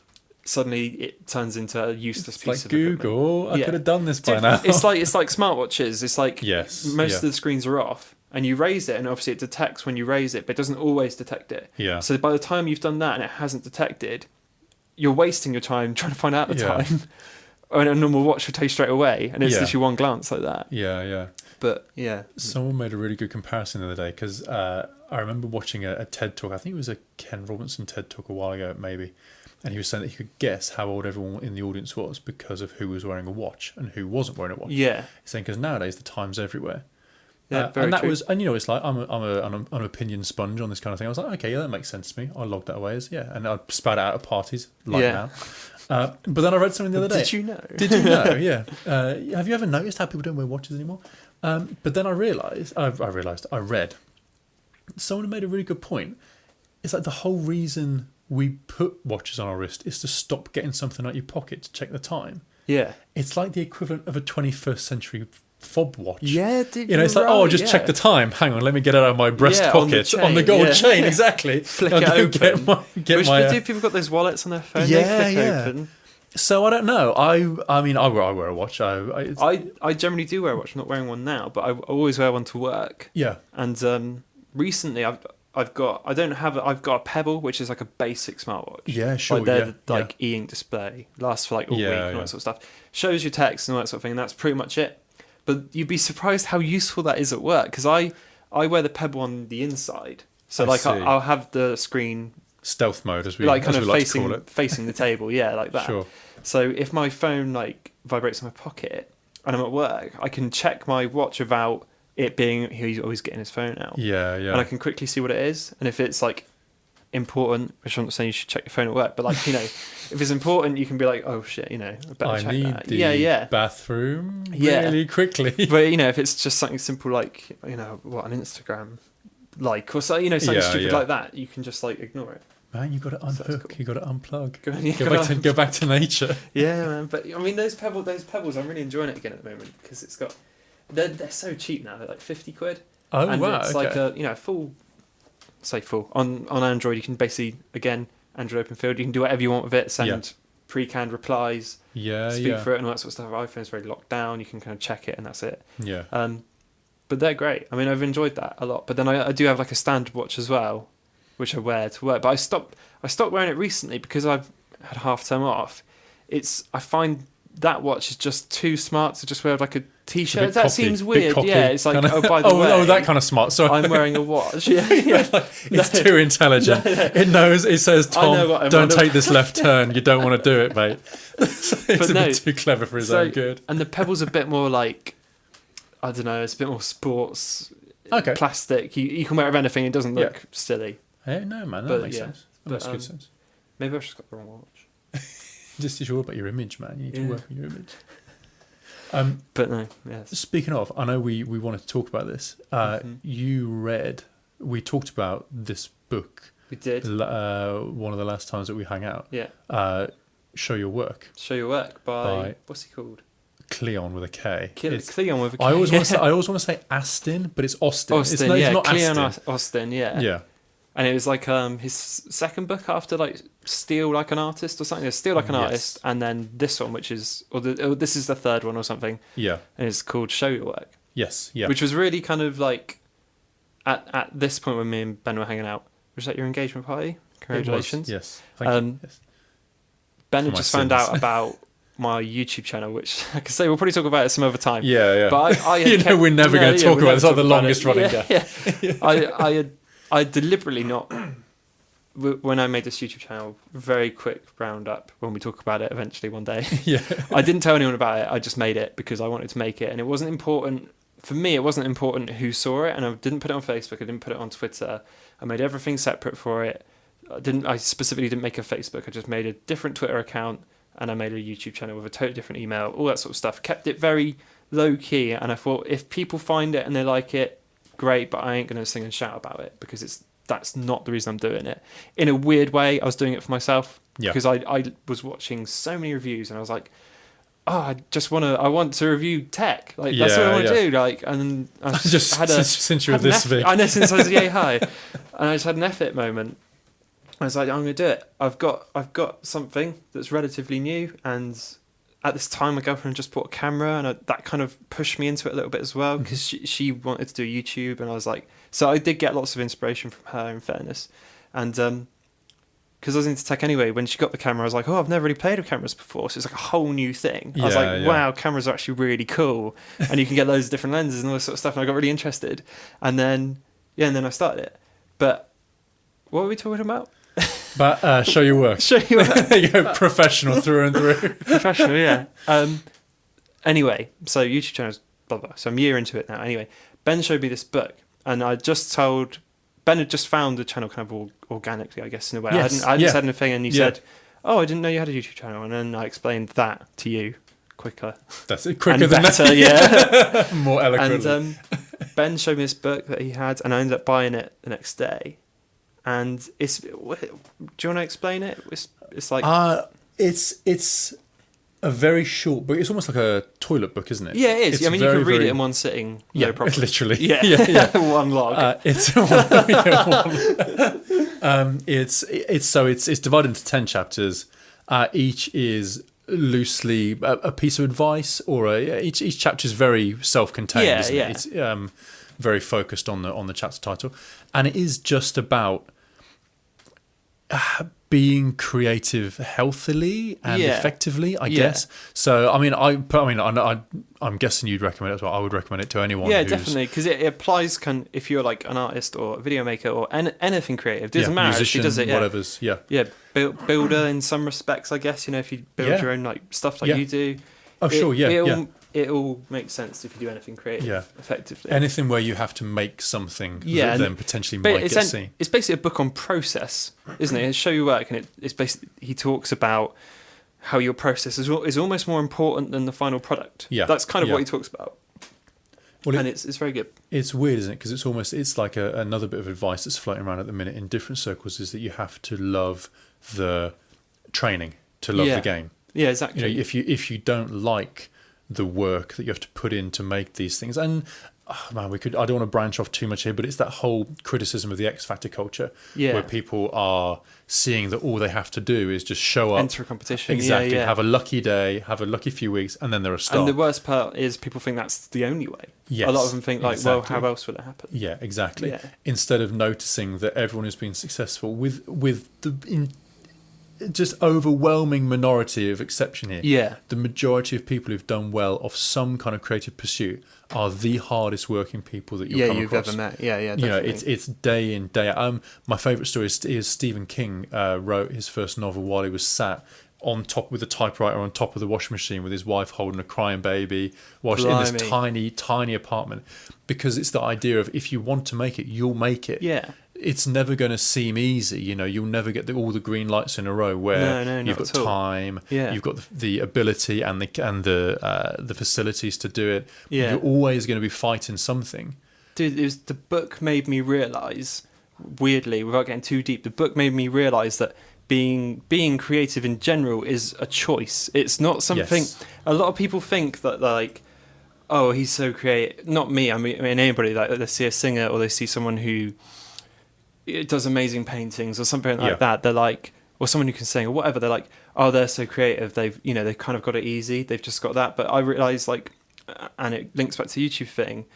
Suddenly it turns into a useless piece of Google. Equipment. I could have done this by now. It's like smartwatches. It's like most of the screens are off. and you raise it, and obviously it detects when you raise it, but it doesn't always detect it. Yeah. So by the time you've done that and it hasn't detected, you're wasting your time trying to find out the time. And a normal watch would tell you straight away, and it's literally one glance like that. Yeah. But yeah, someone made a really good comparison the other day, because I remember watching a TED talk. I think it was a Ken Robinson TED talk a while ago, maybe, and he was saying that he could guess how old everyone in the audience was because of who was wearing a watch and who wasn't wearing a watch. Yeah, he's saying because nowadays the time's everywhere. Yeah, very and that true. and it's like I'm an opinion sponge on this kind of thing. I was like, okay, yeah, that makes sense to me. I logged that away as and I spout it out at parties like now. But then I read something the other day. Did you know? Did you know? Yeah. Have you ever noticed how people don't wear watches anymore? But then I read someone made a really good point. It's like the whole reason we put watches on our wrist is to stop getting something out your pocket to check the time. Yeah. It's like the equivalent of a 21st century fob watch. Yeah, it's like, I'll just check the time. Hang on, let me get it out of my breast pocket on the gold chain. Exactly. Flick it open. Do people got those wallets on their phone? Yeah, they flick open. So I don't know. I mean, I wear a watch. I generally do wear a watch. I'm not wearing one now, but I always wear one to work. Yeah. And recently, I've got a Pebble, which is like a basic smartwatch. Yeah, sure. Like they're e-ink display, lasts for like a week and all that sort of stuff. Shows your text and all that sort of thing, and that's pretty much it. But you'd be surprised how useful that is at work, because I wear the Pebble on the inside, so I'll have the screen stealth mode, as we like to call it, facing the table, like that. Sure. So if my phone like vibrates in my pocket and I'm at work, I can check my watch without it being he's always getting his phone out. Yeah. And I can quickly see what it is, and if it's like important, which I'm not saying you should check your phone at work, but like if it's important, you can be like, oh shit, I better check need that. the bathroom really quickly. But if it's just something simple like what an Instagram like or so, something stupid like that, you can just like ignore it. Man, you got to unhook. Cool. You got to unplug. Go go back to nature. Yeah, man. But I mean, those pebbles, I'm really enjoying it again at the moment, because it's got they're so cheap now. They're like 50 quid. Oh, and wow. It's like a full on Android. You can basically Android open field. You can do whatever you want with it. Send pre-canned replies. Speak for it and all that sort of stuff. iPhone's very locked down. You can kind of check it and that's it. Yeah. But they're great. I mean, I've enjoyed that a lot. But then I do have like a standard watch as well, which I wear to work. But I stopped wearing it recently because I've had half term off. I find that watch is just too smart to just wear like a t-shirt. That seems weird. Yeah, it's like, by the way. Oh, that kind of smart. Sorry. I'm wearing a watch. Yeah. It's too intelligent. No. It knows. It says, Tom, don't take this left turn. You don't want to do it, mate. It's a bit too clever for his own good. And the Pebble's a bit more like, I don't know, it's a bit more sports. Okay. Plastic. You can wear it with anything. It doesn't look silly. Hey, no, man. That makes sense. That makes good sense. Maybe I've just got the wrong watch. Just as you're all about your image, man. You need to work on your image. But no, yes. Speaking of, I know we wanted to talk about this. We talked about this book. We did. One of the last times that we hung out. Yeah. Show Your Work. Show Your Work by what's he called? Kleon with a K. Kleon with a K. I always want to say Aston, but it's Austin. Austin, it's not Kleon Austin, yeah. Yeah. And it was like his second book after like Steal Like an Artist or something. Steal Like an Artist, and then this one, which is this is the third one or something. Yeah. And it's called Show Your Work. Yes. Yeah. Which was really kind of like at this point when me and Ben were hanging out. Was that your engagement party? Congratulations. Yes. Thank you. Yes. Ben had just found out about my YouTube channel, which I could say we'll probably talk about it some other time. Yeah. But I we're never going to talk about it. It's like the longest running gap. Yeah. I deliberately not, when I made this YouTube channel, very quick roundup when we talk about it eventually one day. Yeah. I didn't tell anyone about it. I just made it because I wanted to make it. And it wasn't important, for me, it wasn't important who saw it. And I didn't put it on Facebook. I didn't put it on Twitter. I made everything separate for it. I specifically didn't make a Facebook. I just made a different Twitter account and I made a YouTube channel with a totally different email, all that sort of stuff. Kept it very low key. And I thought if people find it and they like it, great, but I ain't going to sing and shout about it because that's not the reason I'm doing it. In a weird way, I was doing it for myself because I was watching so many reviews and I was like, I want to review tech. Like that's what I want to do. Like, and I just had since you were this big. I know, since I was yay high, and I just had an effort moment. I was like, I'm going to do it. I've got something that's relatively new, and at this time, my girlfriend just bought a camera, and that kind of pushed me into it a little bit as well, because she wanted to do YouTube, and I was like, so I did get lots of inspiration from her, in fairness, and because I was into tech anyway. When she got the camera, I was like, oh, I've never really played with cameras before, so it's like a whole new thing. I was like, wow, cameras are actually really cool, and you can get loads of different lenses and all this sort of stuff, and I got really interested, and then I started it. But what were we talking about? But show your work. Show your work. You're professional through and through. Professional, yeah. Anyway, so YouTube channels, blah, blah. So I'm a year into it now. Anyway, Ben showed me this book, and Ben had just found the channel kind of organically, I guess, in a way. Yes. I hadn't said anything, and he said, oh, I didn't know you had a YouTube channel. And then I explained that to you quicker. That's it, quicker and than better, that. More eloquently. And Ben showed me this book that he had, and I ended up buying it the next day. And do you want to explain it? It's like it's a very short book. It's almost like a toilet book, isn't it? Yeah, it is. It's I mean, you can read it in one sitting. No problem. Literally. Yeah. One log. It's it's divided into 10 chapters. Each is loosely a piece of advice, or each chapter is very self-contained. Isn't it? It's very focused on the chapter title, and it is just about being creative healthily and effectively, I guess. So I'm guessing you'd recommend it as well. I would recommend it to anyone. Yeah, definitely, because it applies. If you're like an artist or a video maker or anything creative, doesn't matter. Musician, if does it, whatever's builder in some respects, I guess. If you build your own like stuff like you do. Oh, sure, It all makes sense if you do anything creative effectively. Anything where you have to make something that then potentially might get seen. It's basically a book on process, isn't it? It's show your work, and it's basically, he talks about how your process is almost more important than the final product. Yeah, that's kind of what he talks about. Well, and it's very good. It's weird, isn't it? Because it's like another bit of advice that's floating around at the minute in different circles, is that you have to love the training to love the game. Yeah, exactly. If you don't like the work that you have to put in to make these things, and I don't want to branch off too much here, but it's that whole criticism of the X Factor culture, where people are seeing that all they have to do is just show up, enter a competition, exactly, have a lucky day, have a lucky few weeks, and then they're a star. And the worst part is people think that's the only way. Yes, a lot of them think like, well, how else would it happen? Yeah, exactly. Instead of noticing that everyone has been successful with the just overwhelming minority of exception here. Yeah. The majority of people who've done well of some kind of creative pursuit are the hardest working people that you've ever met. Yeah, definitely. It's day in, day out. My favourite story is Stephen King wrote his first novel while he was sat on top with a typewriter on top of the washing machine with his wife holding a crying baby in this tiny apartment, because it's the idea of, if you want to make it, you'll make it. Yeah. It's never going to seem easy, you'll never get all the green lights in a row where you've got time, you've got the ability and the facilities to do it. Yeah. You're always going to be fighting something. Dude, the book made me realise, weirdly, without getting too deep, the book made me realise that being creative in general is a choice. It's not something. A lot of people think that, like, oh, he's so creative. Not me. I mean anybody, like, they see a singer or they see someone who does amazing paintings or something like that. They're like, or someone who can sing or whatever. They're like, oh, they're so creative. They've kind of got it easy. They've just got that. But I realised, like, and it links back to YouTube thing.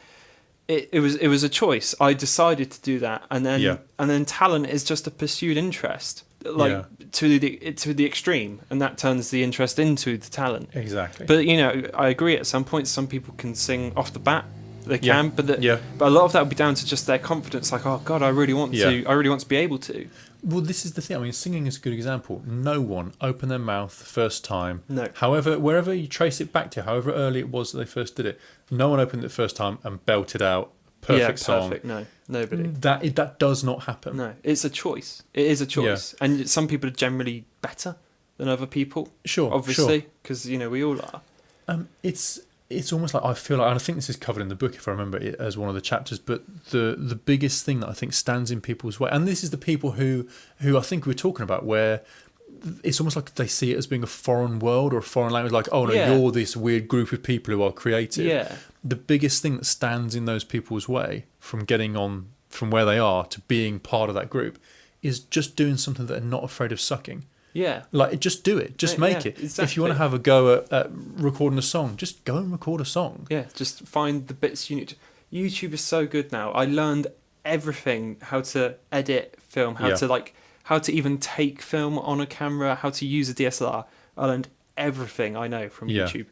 It was a choice. I decided to do that, and then talent is just a pursued interest, like to the extreme, and that turns the interest into the talent. Exactly. But I agree. At some point, some people can sing off the bat. They can, but a lot of that would be down to just their confidence. Like, oh God, I really want to. I really want to be able to. Well, this is the thing. I mean, singing is a good example. No one opened their mouth the first time. No. However, wherever you trace it back to, however early it was that they first did it, no one opened it the first time and belted out perfect song. Perfect. No, nobody. That does not happen. No, it's a choice. It is a choice, and some people are generally better than other people. Sure, obviously, because we all are. It's almost like, I feel like, and I think this is covered in the book if I remember it as one of the chapters, but the biggest thing that I think stands in people's way, and this is the people who I think we're talking about, where it's almost like they see it as being a foreign world or a foreign language, like, oh no, you're this weird group of people who are creative. Yeah. The biggest thing that stands in those people's way from getting on from where they are to being part of that group is just doing something that they're not afraid of sucking. Yeah. Like, just do it. Just make it. Exactly. If you want to have a go at recording a song, just go and record a song. Yeah, just find the bits you need to... YouTube is so good now. I learned everything, how to edit film, how to even take film on a camera, how to use a DSLR. I learned everything I know from YouTube.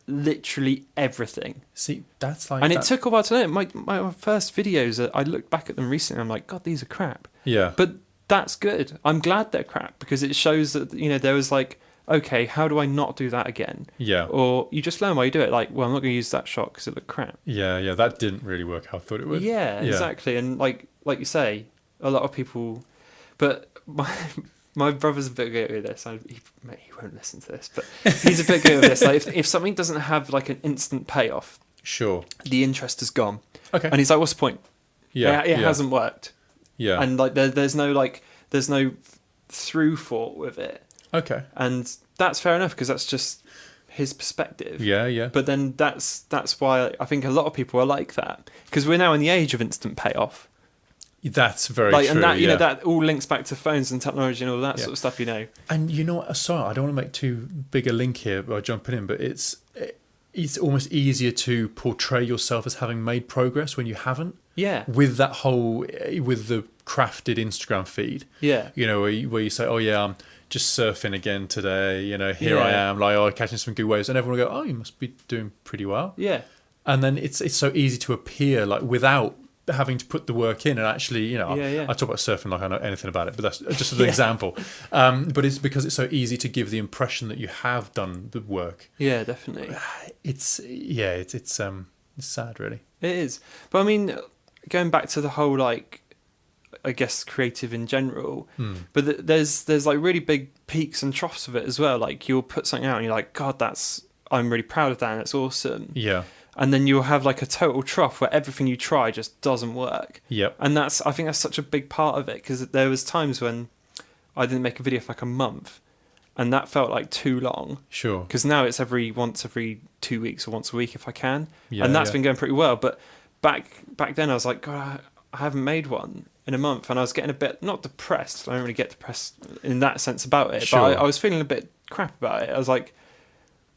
Literally everything. See, that's like... And it took a while to learn. My first videos, I looked back at them recently, I'm like, God, these are crap. Yeah. But that's good. I'm glad they're crap, because it shows that, there was like, okay, how do I not do that again? Yeah. Or you just learn while you do it. Like, well, I'm not going to use that shot because it looked crap. Yeah, that didn't really work how I thought it would. Yeah, exactly. And like you say, a lot of people... But my brother's a bit good with this. He won't listen to this, but he's a bit good with this. Like, if something doesn't have like an instant payoff, sure, the interest is gone. Okay. And he's like, "What's the point? Yeah, it hasn't worked." Yeah. And like, there's no through thought with it. Okay. And that's fair enough, because that's just his perspective. Yeah. But then that's why I think a lot of people are like that, because we're now in the age of instant payoff. That's very true. And that that all links back to phones and technology and all that sort of stuff. And you know what? Sorry, I don't want to make too big a link here by jumping in, but it's almost easier to portray yourself as having made progress when you haven't. Yeah. With the crafted Instagram feed. Yeah. Where you say, oh yeah, I'm just surfing again today. Here I am, like, catching some good waves, and everyone will go, oh, you must be doing pretty well. Yeah. And then it's so easy to appear like without having to put the work in, and actually, I talk about surfing like I know anything about it, but that's just an example. But it's because it's so easy to give the impression that you have done the work. Yeah, definitely. It's sad, really. It is. But I mean, going back to the whole, like, I guess creative in general, but there's like really big peaks and troughs of it as well. Like, you'll put something out and you're like, God, I'm really proud of that, and it's awesome. Yeah. And then you'll have like a total trough where everything you try just doesn't work. Yep. And I think that's such a big part of it, because there was times when I didn't make a video for like a month, and that felt like too long. Sure. Because now it's once every 2 weeks or once a week if I can. Yeah, and that's been going pretty well. But back then I was like, God, I haven't made one in a month, and I was getting a bit, not depressed. I don't really get depressed in that sense about it. Sure. But I was feeling a bit crap about it. I was like,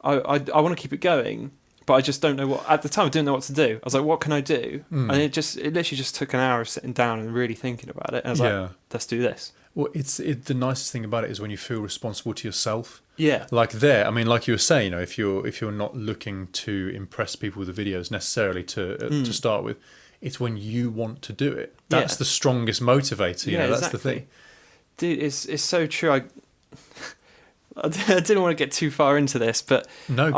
I want to keep it going, but I just don't know what. At the time, I didn't know what to do. I was like, what can I do? And it literally just took an hour of sitting down and really thinking about it. And I was like, let's do this. Well, the nicest thing about it is when you feel responsible to yourself. Yeah. Like like you were saying, if you're not looking to impress people with the videos necessarily to start with, it's when you want to do it. That's the strongest motivator. That's exactly. the thing. Dude, it's so true. I didn't want to get too far into this, but no,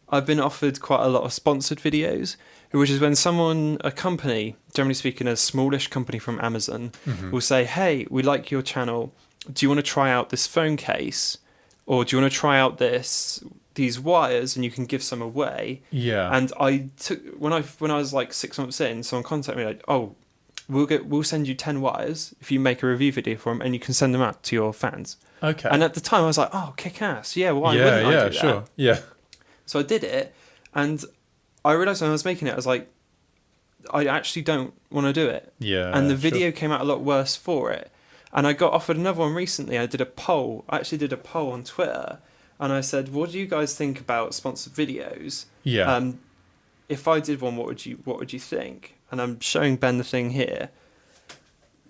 I've been offered quite a lot of sponsored videos, which is when a company, generally speaking, a smallish company from Amazon, will say, hey, we like your channel. Do you want to try out this phone case? Or do you want to try out these wires, and you can give some away? Yeah. And I took, when I was like 6 months in, someone contacted me like, oh, we'll send you 10 wires if you make a review video for them, and you can send them out to your fans. Okay. And at the time I was like, oh, kick ass. Yeah, why wouldn't I do that? Sure. Yeah. So I did it, and I realised when I was making it, I was like, I actually don't want to do it. Yeah. And the video came out a lot worse for it. And I got offered another one recently. I did a poll. I actually did a poll on Twitter, and I said, what do you guys think about sponsored videos? Yeah. If I did one, what would you think? And I'm showing Ben the thing here.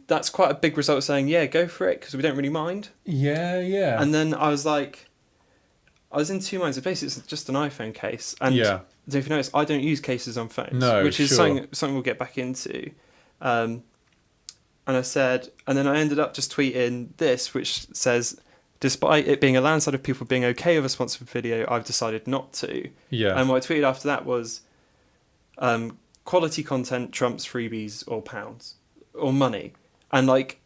That's quite a big result, saying, yeah, go for it, because we don't really mind. Yeah. And then I was like, I was in two minds. Basically, it's just an iPhone case. And if you notice, I don't use cases on phones, which is something we'll get back into. And I said, and then I ended up just tweeting this, which says, despite it being a landslide of people being okay with a sponsored video, I've decided not to. Yeah. And what I tweeted after that was, quality content trumps freebies or pounds or money. And like,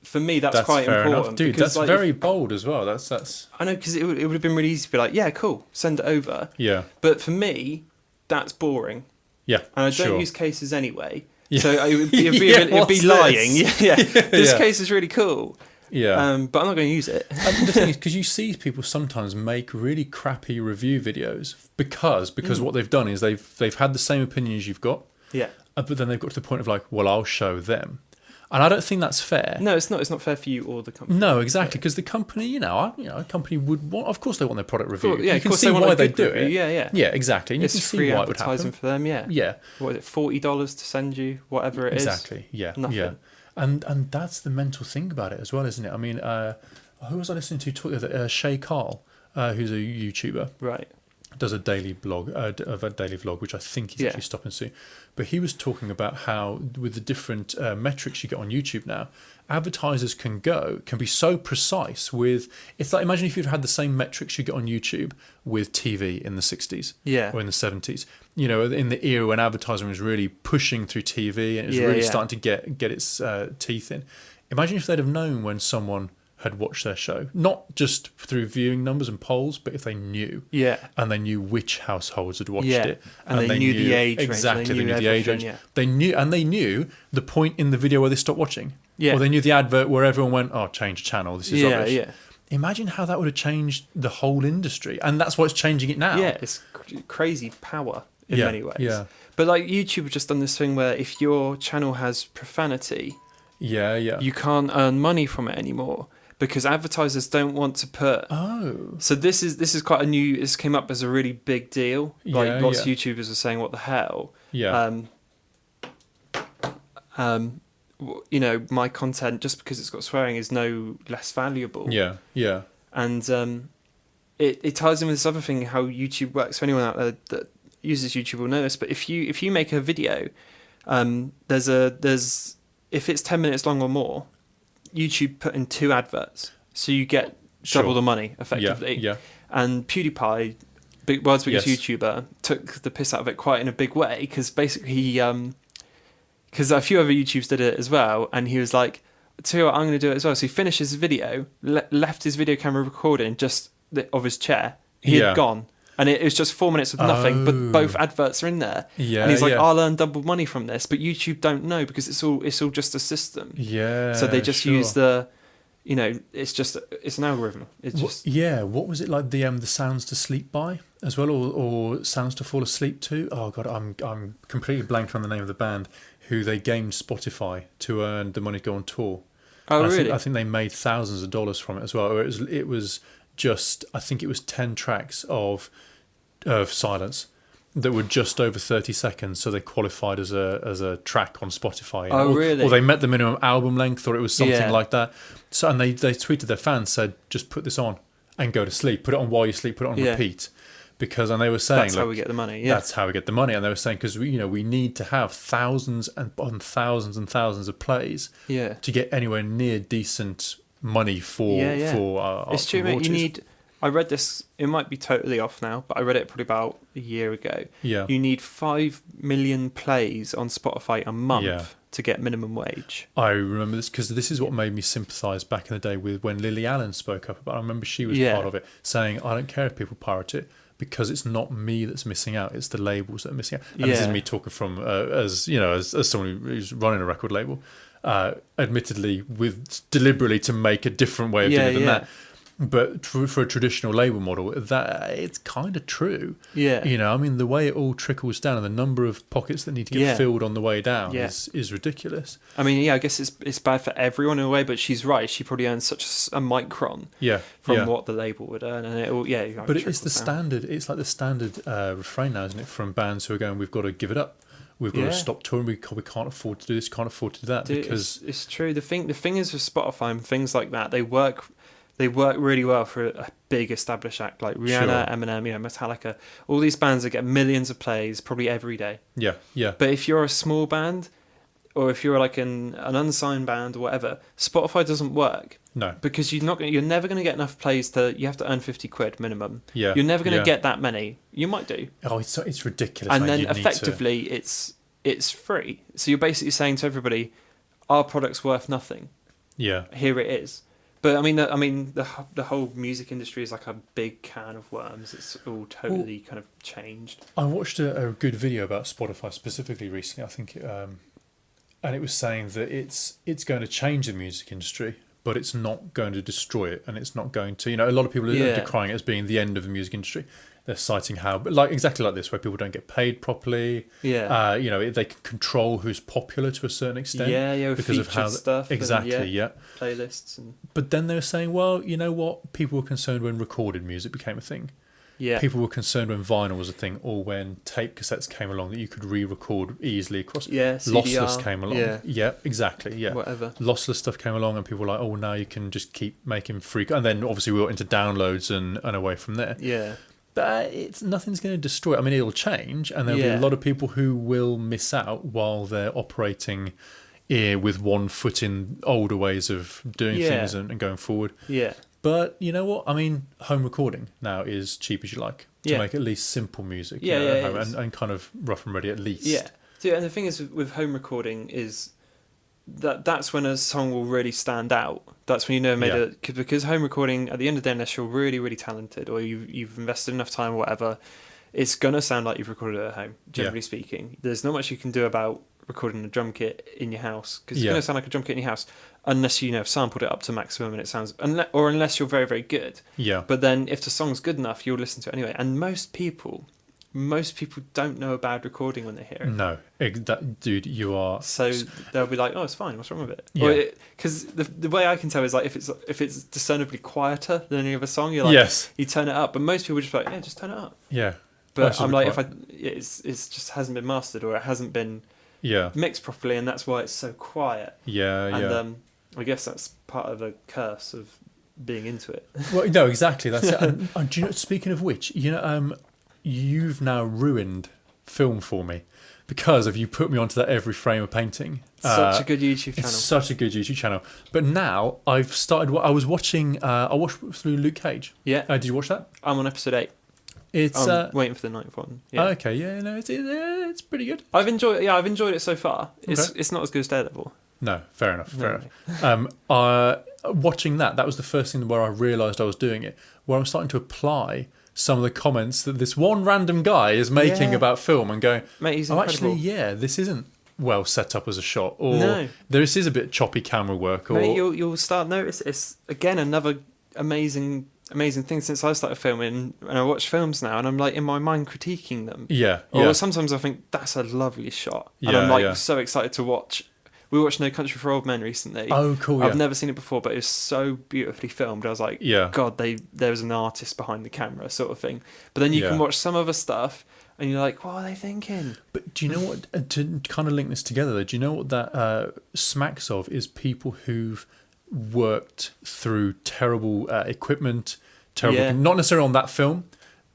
for me, that's quite fair important. Enough. Dude, because, that's very bold as well. That's. I know, because it would have been really easy to be like, yeah, cool, send it over. Yeah. But for me, that's boring. Yeah. And I don't use cases anyway. Yeah. So it'd be lying. Yeah. This case is really cool. Yeah. But I'm not going to use it. And the thing is, because you see people sometimes make really crappy review videos because what they've done is they've had the same opinions you've got. Yeah. But then they've got to the point of like, well, I'll show them. And I don't think that's fair. No, it's not. It's not fair for you or the company. No, exactly, because the company, a company would want. Of course, they want their product reviewed. Yeah, you can see why they do it. Yeah, exactly. And it's you can free see why it would advertising happen. for them. Yeah. What is it? $40 to send you whatever it is. Exactly. Yeah. Nothing. Yeah. And that's the mental thing about it as well, isn't it? I mean, who was I listening to? Shay Carl, who's a YouTuber. Right. Does a daily blog, a daily vlog, which I think he's actually stopping soon. But he was talking about how with the different metrics you get on YouTube now, advertisers can be so precise with. It's like, imagine if you'd had the same metrics you get on YouTube with TV in the 60s or in the 70s. In the era when advertising was really pushing through TV and it was really starting to get its teeth in. Imagine if they'd have known when someone had watched their show, not just through viewing numbers and polls, but if they knew, and they knew which households had watched it, and they knew the age range, exactly, they knew the age range. Yeah. They knew the point in the video where they stopped watching, or they knew the advert where everyone went, "Oh, change channel, this is rubbish." Yeah. Imagine how that would have changed the whole industry, and that's what's changing it now. Yeah, it's crazy power in many ways. Yeah. But like YouTube have just done this thing where if your channel has profanity, you can't earn money from it anymore. Because advertisers don't want to put. Oh. So this is quite a new. This came up as a really big deal. Like lots of YouTubers are saying, "What the hell?" Yeah. My content just because it's got swearing is no less valuable. Yeah. Yeah. And it ties in with this other thing how YouTube works. For anyone out there that uses YouTube will know this. But if you make a video, there's if it's 10 minutes long or more, YouTube put in 2 adverts, so you get double the money effectively. Yeah. And PewDiePie, world's biggest YouTuber, took the piss out of it quite in a big way because basically because a few other YouTubers did it as well, and he was like, "Tell you what, I'm going to do it as well." So he finished his video, left his video camera recording just of his chair. He had gone. And it was just 4 minutes of nothing, but both adverts are in there. Yeah, and he's like, "I'll earn double money from this," but YouTube don't know because it's all just a system. Yeah. So they just use the, it's an algorithm. It's just What was it like the sounds to sleep by as well, or sounds to fall asleep to? Oh God, I'm completely blanked on the name of the band who they gamed Spotify to earn the money to go on tour. Oh, really? I think they made thousands of dollars from it as well. It was just, I think it was 10 tracks of silence that were just over 30 seconds, so they qualified as a track on Spotify. Really? Or they met the minimum album length, or it was something like that. So, and they tweeted their fans, said, "Just put this on and go to sleep. Put it on while you sleep. Put it on repeat." And they were saying, that's how we get the money. Yeah, that's how we get the money. And they were saying because we need to have thousands and thousands and thousands of plays to get anywhere near decent money for our it's true, mate. You need. I read this, it might be totally off now, but I read it probably about a year ago. Yeah. You need 5 million plays on Spotify a month to get minimum wage. I remember this because this is what made me sympathise back in the day with when Lily Allen spoke up about it. I remember she was part of it, saying, "I don't care if people pirate it because it's not me that's missing out, it's the labels that are missing out." And this is me talking from, as someone who's running a record label, admittedly deliberately to make a different way of doing it than that. But for a traditional label model, that it's kind of true. Yeah. I mean, the way it all trickles down and the number of pockets that need to get filled on the way down is ridiculous. I mean, I guess it's bad for everyone in a way, but she's right. She probably earns such a micron from what the label would earn. And it all, But it's the standard, it's like the standard refrain now, isn't it, from bands who are going, "We've got to give it up. We've got to stop touring. We can't afford to do this, can't afford to do that." Dude, because it's true. The thing is with Spotify and things like that, they work really well for a big established act like Rihanna, Eminem, Metallica, all these bands that get millions of plays probably every day. Yeah. But if you're a small band, or if you're like an unsigned band or whatever, Spotify doesn't work. No. Because you're never going to get enough plays you have to earn 50 quid minimum. Yeah. You're never going to get that many. You might do. Oh, it's ridiculous. And then effectively it's free. So you're basically saying to everybody, our product's worth nothing. Yeah. Here it is. But I mean, the whole music industry is like a big can of worms. It's all totally kind of changed. I watched a good video about Spotify specifically recently. I think, and it was saying that it's going to change the music industry, but it's not going to destroy it, and it's not going to. A lot of people are decrying it as being the end of the music industry. they're citing how, like exactly like this, where people don't get paid properly. Yeah. They can control who's popular to a certain extent. Yeah, because of how stuff. Exactly. And, yeah. Playlists and. But then they were saying, well, you know what? People were concerned when recorded music became a thing. Yeah. People were concerned when vinyl was a thing, or when tape cassettes came along that you could re-record easily across. Yeah, CDR, lossless came along. Yeah, exactly. Yeah, whatever. Lossless stuff came along, and people were like, "Oh, now you can just keep making free." And then obviously we got into downloads and away from there. Yeah, but nothing's going to destroy it. I mean, it'll change, and there'll be a lot of people who will miss out while they're operating with one foot in older ways of doing things and going forward. Yeah. But you know what? I mean, home recording now is cheap as you like to make at least simple music. At home and kind of rough and ready at least. Yeah. So, and the thing is with home recording is that's when a song will really stand out. That's when you know because home recording at the end of the day, unless you're really, really talented or you've invested enough time or whatever, it's gonna sound like you've recorded it at home. Generally speaking, there's not much you can do about recording a drum kit in your house because it's going to sound like a drum kit in your house unless you sampled it up to maximum and it sounds unless you're very, very good. But then if the song's good enough, you'll listen to it anyway. And most people don't know a bad recording when they hear it. No, dude, you are. So they'll be like, "Oh, it's fine. What's wrong with it?" Because the way I can tell is like if it's discernibly quieter than any other song, you're like, you turn it up. But most people just be like, "Yeah, just turn it up." Yeah. But I'm like, it's just hasn't been mastered or it hasn't been mixed properly, and that's why it's so quiet. And I guess that's part of a curse of being into it. Well, no, exactly. That's it. And do you know? Speaking of which, you've now ruined film for me because of you put me onto that Every Frame of Painting. Such a good YouTube channel. It's such a good YouTube channel. But now I've started. I was watching. I watched through Luke Cage. Yeah. Did you watch that? I'm on episode 8. I'm waiting for the 9th one. Yeah. Okay, it's pretty good. I've enjoyed it so far. It's not as good as Daredevil. No, fair enough. Watching that was the first thing where I realised I was doing it. Where I'm starting to apply some of the comments that this one random guy is making about film and going, mate, he's incredible. Actually, this isn't well set up as a shot, or this is a bit choppy camera work, or mate, you'll start notice it's again another amazing thing since I started filming, and I watch films now and I'm like in my mind critiquing them. Or sometimes I think that's a lovely shot and I'm like so excited to watch. We watched No Country for Old Men recently. Oh, cool! I've never seen it before, but it was so beautifully filmed. I was like, God, there was an artist behind the camera, sort of thing. But then you can watch some other stuff, and you're like, what are they thinking? But do you know what? To kind of link this together, though, do you know what that smacks of is people who've worked through terrible equipment, not necessarily on that film,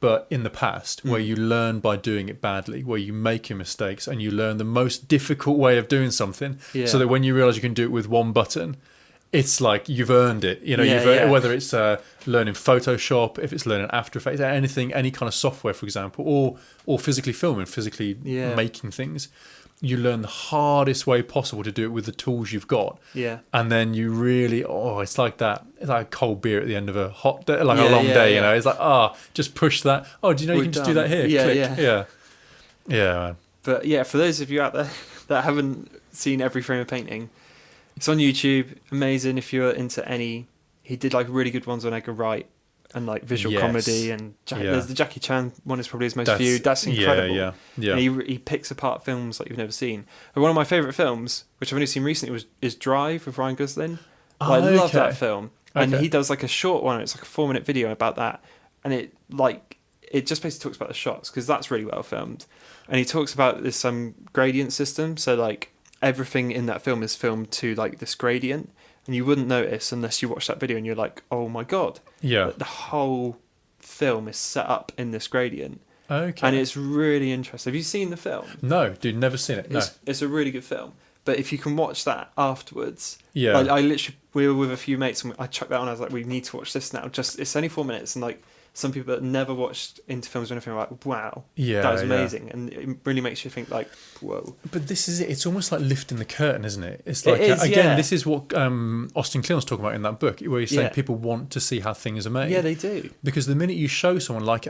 but in the past, where you learn by doing it badly, where you make your mistakes and you learn the most difficult way of doing something, so that when you realise you can do it with one button, it's like you've earned it. Whether it's learning Photoshop, if it's learning After Effects, anything, any kind of software, for example, or physically filming, physically making things. You learn the hardest way possible to do it with the tools you've got. Yeah. And then you really, it's like that. It's like a cold beer at the end of a hot day, like a long day, It's like, just push that. Oh, do you know you can just do that here? Yeah. Man. But for those of you out there that haven't seen Every Frame of Painting, it's on YouTube. Amazing if you're into any. He did like really good ones on Edgar Wright and like visual comedy, and there's the Jackie Chan one is probably his most viewed. That's incredible. Yeah. And he picks apart films like you've never seen. And one of my favourite films, which I've only seen recently, is Drive with Ryan Gosling. I love that film. And he does like a short one. It's like a 4-minute video about that, and it just basically talks about the shots because that's really well filmed. And he talks about this gradient system. So like everything in that film is filmed to like this gradient. And you wouldn't notice unless you watch that video and you're like, oh my God. Yeah. The whole film is set up in this gradient. Okay. And it's really interesting. Have you seen the film? No, dude, never seen it. No. It's a really good film. But if you can watch that afterwards. Yeah. I literally, we were with a few mates and I chucked that on. I was like, we need to watch this now. It's only 4 minutes. And like some people that never watched into films or anything are like, wow, that was amazing. And it really makes you think like, whoa. But this is it. It's almost like lifting the curtain, isn't it? It's like, this is what Austin Kleon's talking about in that book, where he's saying people want to see how things are made. Yeah, they do. Because the minute you show someone, like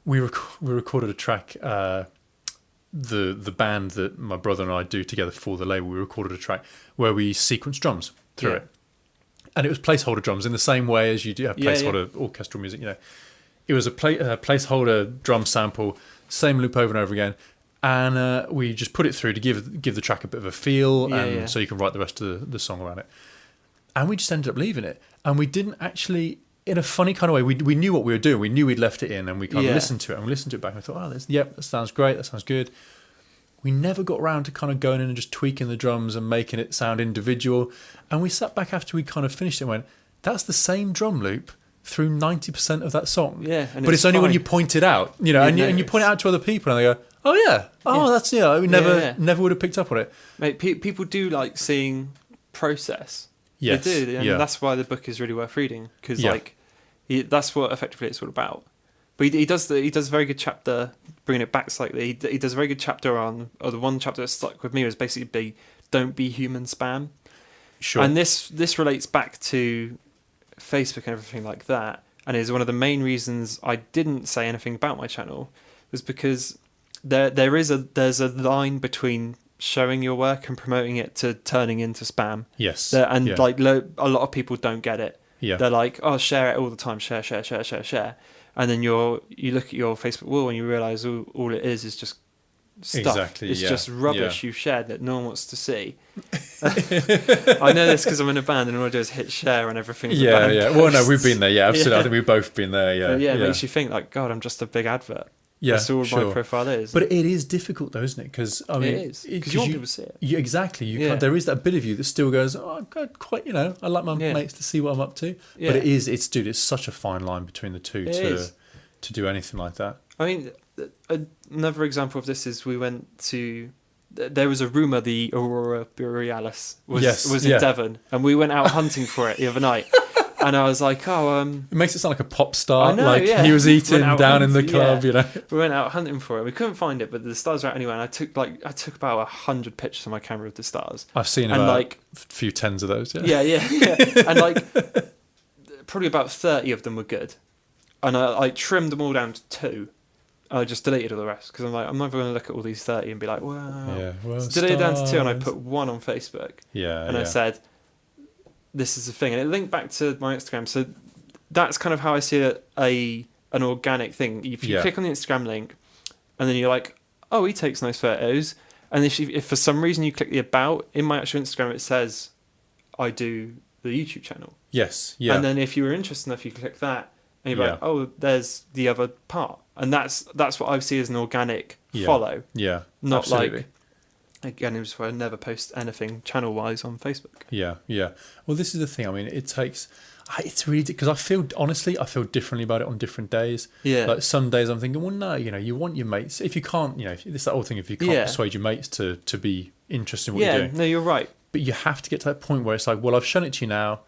we recorded a track, the band that my brother and I do together for the label, we recorded a track where we sequence drums through it. And it was placeholder drums in the same way as you do have placeholder orchestral music, It was a placeholder drum sample, same loop over and over again. And we just put it through to give the track a bit of a feel, so you can write the rest of the song around it. And we just ended up leaving it. And we didn't actually, in a funny kind of way, we knew what we were doing. We knew we'd left it in, and we kind of listened to it. And we listened to it back, and we thought, that sounds great, that sounds good. We never got around to kind of going in and just tweaking the drums and making it sound individual. And we sat back after we kind of finished it and went, that's the same drum loop through 90% of that song. Yeah, but it's only when you point it out, and you point it out to other people, and they go, "Oh yeah, that's we never would have picked up on it." Mate, people do like seeing process. Yes, they do, and that's why the book is really worth reading, because that's what effectively it's all about. But he does a very good chapter, bringing it back slightly. He does a very good chapter on, or the one chapter that stuck with me was basically don't be human spam. Sure. And this relates back to Facebook and everything like that, and is one of the main reasons I didn't say anything about my channel, was because there's a line between showing your work and promoting it to turning into spam. Yes. A lot of people don't get it. Yeah. They're like, oh, share it all the time, share, and then you look at your Facebook wall and you realise all it is just stuff. Exactly. It's just rubbish you've shared that no one wants to see. I know this because I'm in a band and all I do is hit share on everything. Yeah. Well, no, we've been there. Yeah, absolutely. I think we've both been there. Yeah. But it makes you think like, God, I'm just a big advert. Yeah, that's all my profile is. But it is difficult, though, isn't it? Because I mean, it is, because you want people to see it. Exactly. There is that bit of you that still goes, "Oh, God, quite. I like my mates to see what I'm up to." Yeah. But it's such a fine line between the two to do anything like that. I mean, another example of this is we went to. There was a rumour the Aurora Borealis was in Devon, and we went out hunting for it the other night. And I was like, it makes it sound like a pop star. I know, he was eating down in the club, We went out hunting for it. We couldn't find it, but the stars were out anyway. And I took about 100 pictures on my camera of the stars. I've seen about a few tens of those. Yeah. And probably about 30 of them were good. And I trimmed them all down to 2. I just deleted all the rest because I'm like, I'm never going to look at all these 30 and be like, wow. Yeah, well, so deleted down to 2, and I put 1 on Facebook. Yeah. And I said, this is the thing, and it linked back to my Instagram. So that's kind of how I see an organic thing. If you click on the Instagram link, and then you're like, oh, he takes nice photos, and if for some reason you click the about, in my actual Instagram it says I do the YouTube channel. Yes. Yeah. And then if you were interested enough, you click that, and you're like, oh, there's the other part, and that's what I see as an organic follow. Yeah. Not absolutely. Again, it was why I never post anything channel-wise on Facebook. Yeah. Well, this is the thing. I mean, it's really, because I feel differently about it on different days. Yeah. Like some days I'm thinking, well, no, you want your mates. If you can't, it's that whole thing. If you can't persuade your mates to be interested in what you're doing. No, you're right. But you have to get to that point where it's like, well, I've shown it to you now.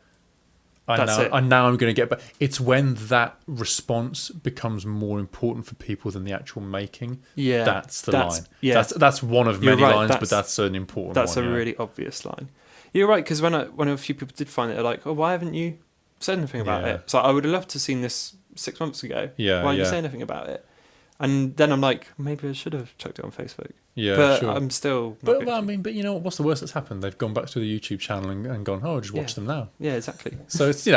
I'm going to get, but it's when that response becomes more important for people than the actual making. Yeah, that's the line. Yeah, that's one of many lines, but that's an important one. That's a really obvious line. You're right, because when a few people did find it, they're like, oh, why haven't you said anything about it? So I would have loved to have seen this 6 months ago. Yeah, why didn't you say anything about it? And then I'm like, maybe I should have chucked it on Facebook. Yeah, but sure. I'm still. But I mean, but what's the worst that's happened? They've gone back to the YouTube channel and gone, oh, just watch them now. Yeah, exactly. So it's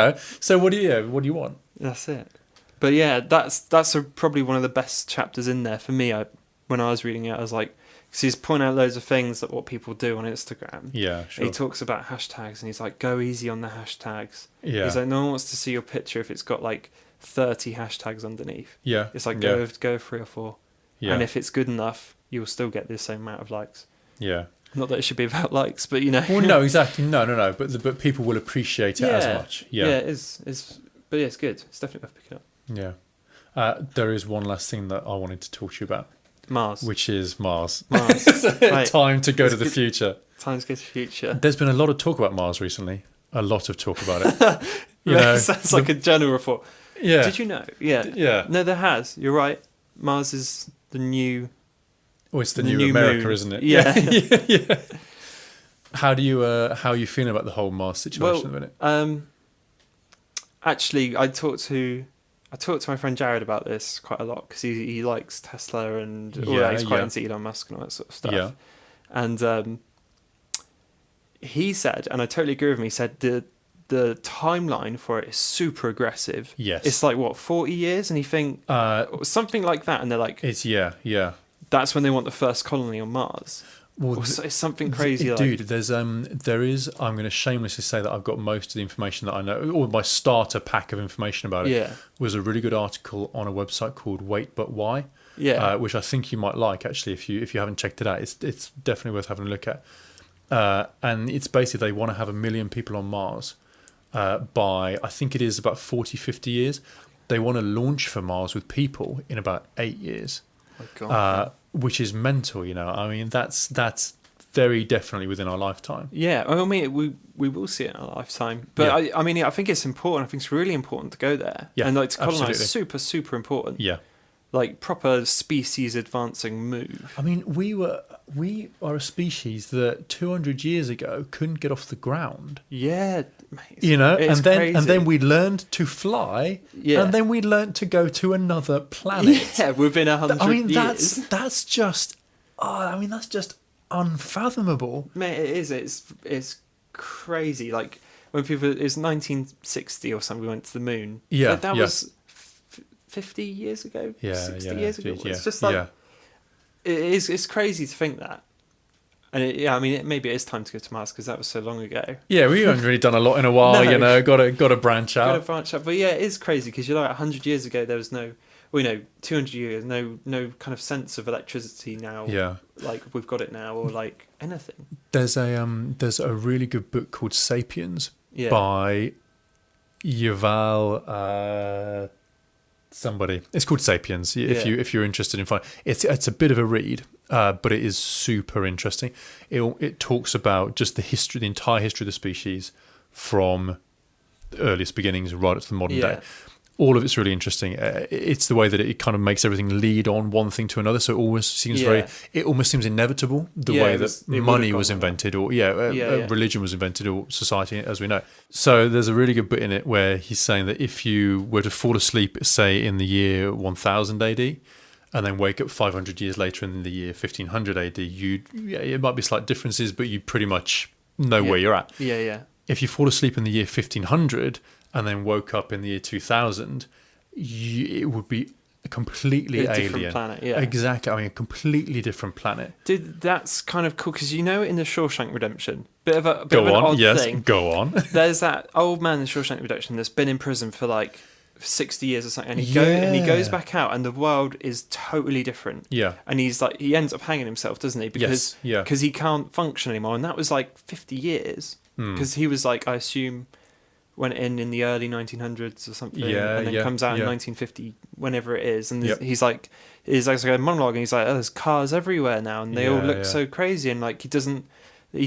so what do you want? That's it. But yeah, that's probably one of the best chapters in there for me. When I was reading it, I was like, because he's pointing out loads of things that what people do on Instagram. Yeah, sure. He talks about hashtags, and he's like, go easy on the hashtags. Yeah. He's like, no one wants to see your picture if it's got like 30 hashtags underneath. Yeah. It's like go 3 or 4. Yeah. And if it's good enough, you'll still get the same amount of likes. Yeah. Not that it should be about likes, but Well, no, exactly. No. But people will appreciate it as much. Yeah. Yeah, it is. But yeah, it's good. It's definitely worth picking up. Yeah. There is one last thing that I wanted to talk to you about. Mars. Which is Mars. Right. Time to go to the future. Time to go to the future. There's been a lot of talk about Mars recently. A lot of talk about it. It sounds like a journal report. Yeah. Did you know? Yeah. Yeah. No, there has. You're right. Mars is the new... Oh, it's the new America, moon. Isn't it? Yeah. Yeah. How are you feeling about the whole Mars situation at the minute? Actually, I talked to my friend Jared about this quite a lot because he likes Tesla and all that. He's quite into Elon Musk and all that sort of stuff. Yeah. And he said, and I totally agree with him, he said the timeline for it is super aggressive. Yes. It's like, what, 40 years? And you think, something like that. And they're like, that's when they want the first colony on Mars. Well, it's something crazy. Dude, there is, I'm going to shamelessly say that I've got most of the information that I know, or my starter pack of information about it was a really good article on a website called Wait But Why, which I think you might like, actually, if you haven't checked it out. It's definitely worth having a look at. And it's basically they want to have 1 million people on Mars by, I think it is about 40, 50 years. They want to launch for Mars with people in about 8 years. Oh, God. Which is mental, you know. I mean, that's very definitely within our lifetime. Yeah, I mean, we will see it in our lifetime. But I mean, I think it's important. I think it's really important to go there. Yeah, and like to colonize is super, super important. Yeah. Like proper species advancing move. I mean, we are a species that 200 years ago couldn't get off the ground. Yeah, mate, you know, and crazy. then we learned to fly, and then we learned to go to another planet. Yeah, within 100 years. I mean, that's just unfathomable. Mate, it is. It's crazy. Like when people, it was 1960 or something. We went to the moon. Yeah, like, that was 50 years ago. 60 years ago. It's just like it's crazy to think that. And I mean, maybe it is time to go to Mars because that was so long ago. Yeah, we haven't really done a lot in a while. No. You know, got to branch out. Got to branch out. But yeah, it is crazy because you're like 100 years ago there was no. Well, 200 years, no kind of sense of electricity now. Yeah, like we've got it now, or like anything. There's a really good book called Sapiens by Yuval somebody. It's called Sapiens. If you're interested in finding, it's a bit of a read, but it is super interesting. It talks about just the entire history of the species from the earliest beginnings right up to the modern day. All of it's really interesting. It's the way that it kind of makes everything lead on one thing to another. So it almost seems inevitable the way that money was invented, or religion was invented, or society as we know. So there's a really good bit in it where he's saying that if you were to fall asleep, say in the year 1000 AD, and then wake up 500 years later in the year 1500 AD, it might be slight differences, but you pretty much know where you're at. Yeah. If you fall asleep in the year 1500 and then woke up in the year 2000, it would be a completely alien. Different planet, yeah. Exactly. I mean, a completely different planet. Dude, that's kind of cool because in the Shawshank Redemption, bit of an odd thing. Go on. There's that old man in Shawshank Redemption that's been in prison for like 60 years or something, and he goes back out, and the world is totally different. Yeah. And he's like, he ends up hanging himself, doesn't he? Because he can't function anymore, and that was like 50 years. Because he was like, I assume, went in the early 1900s or something, and then comes out in 1950, whenever it is, and he's like a monologue, and he's like, oh, there's cars everywhere now, and they all look so crazy, and like he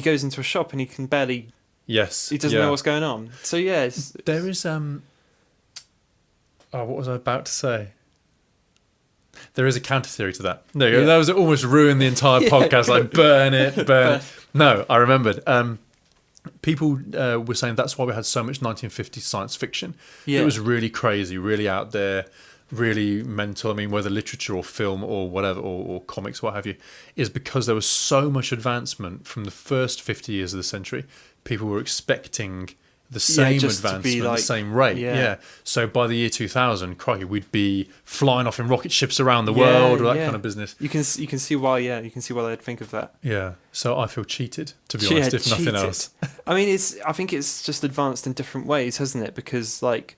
goes into a shop and he can barely, he doesn't know what's going on. So there is what was I about to say? There is a counter theory to that. No, that was almost ruined the entire podcast. Like burn. No, I remembered. People were saying that's why we had so much 1950s science fiction. It was really crazy, really out there, really mental. I mean, whether literature or film or whatever, or comics, what have you, is because there was so much advancement from the first 50 years of the century. People were expecting the same advancement, the same rate. So by the year 2000, crikey, we'd be flying off in rocket ships around the world, or that kind of business. You can see why. You can see why they'd think of that. Yeah. So I feel cheated, to be honest, if nothing else. I mean, I think it's just advanced in different ways, hasn't it? Because like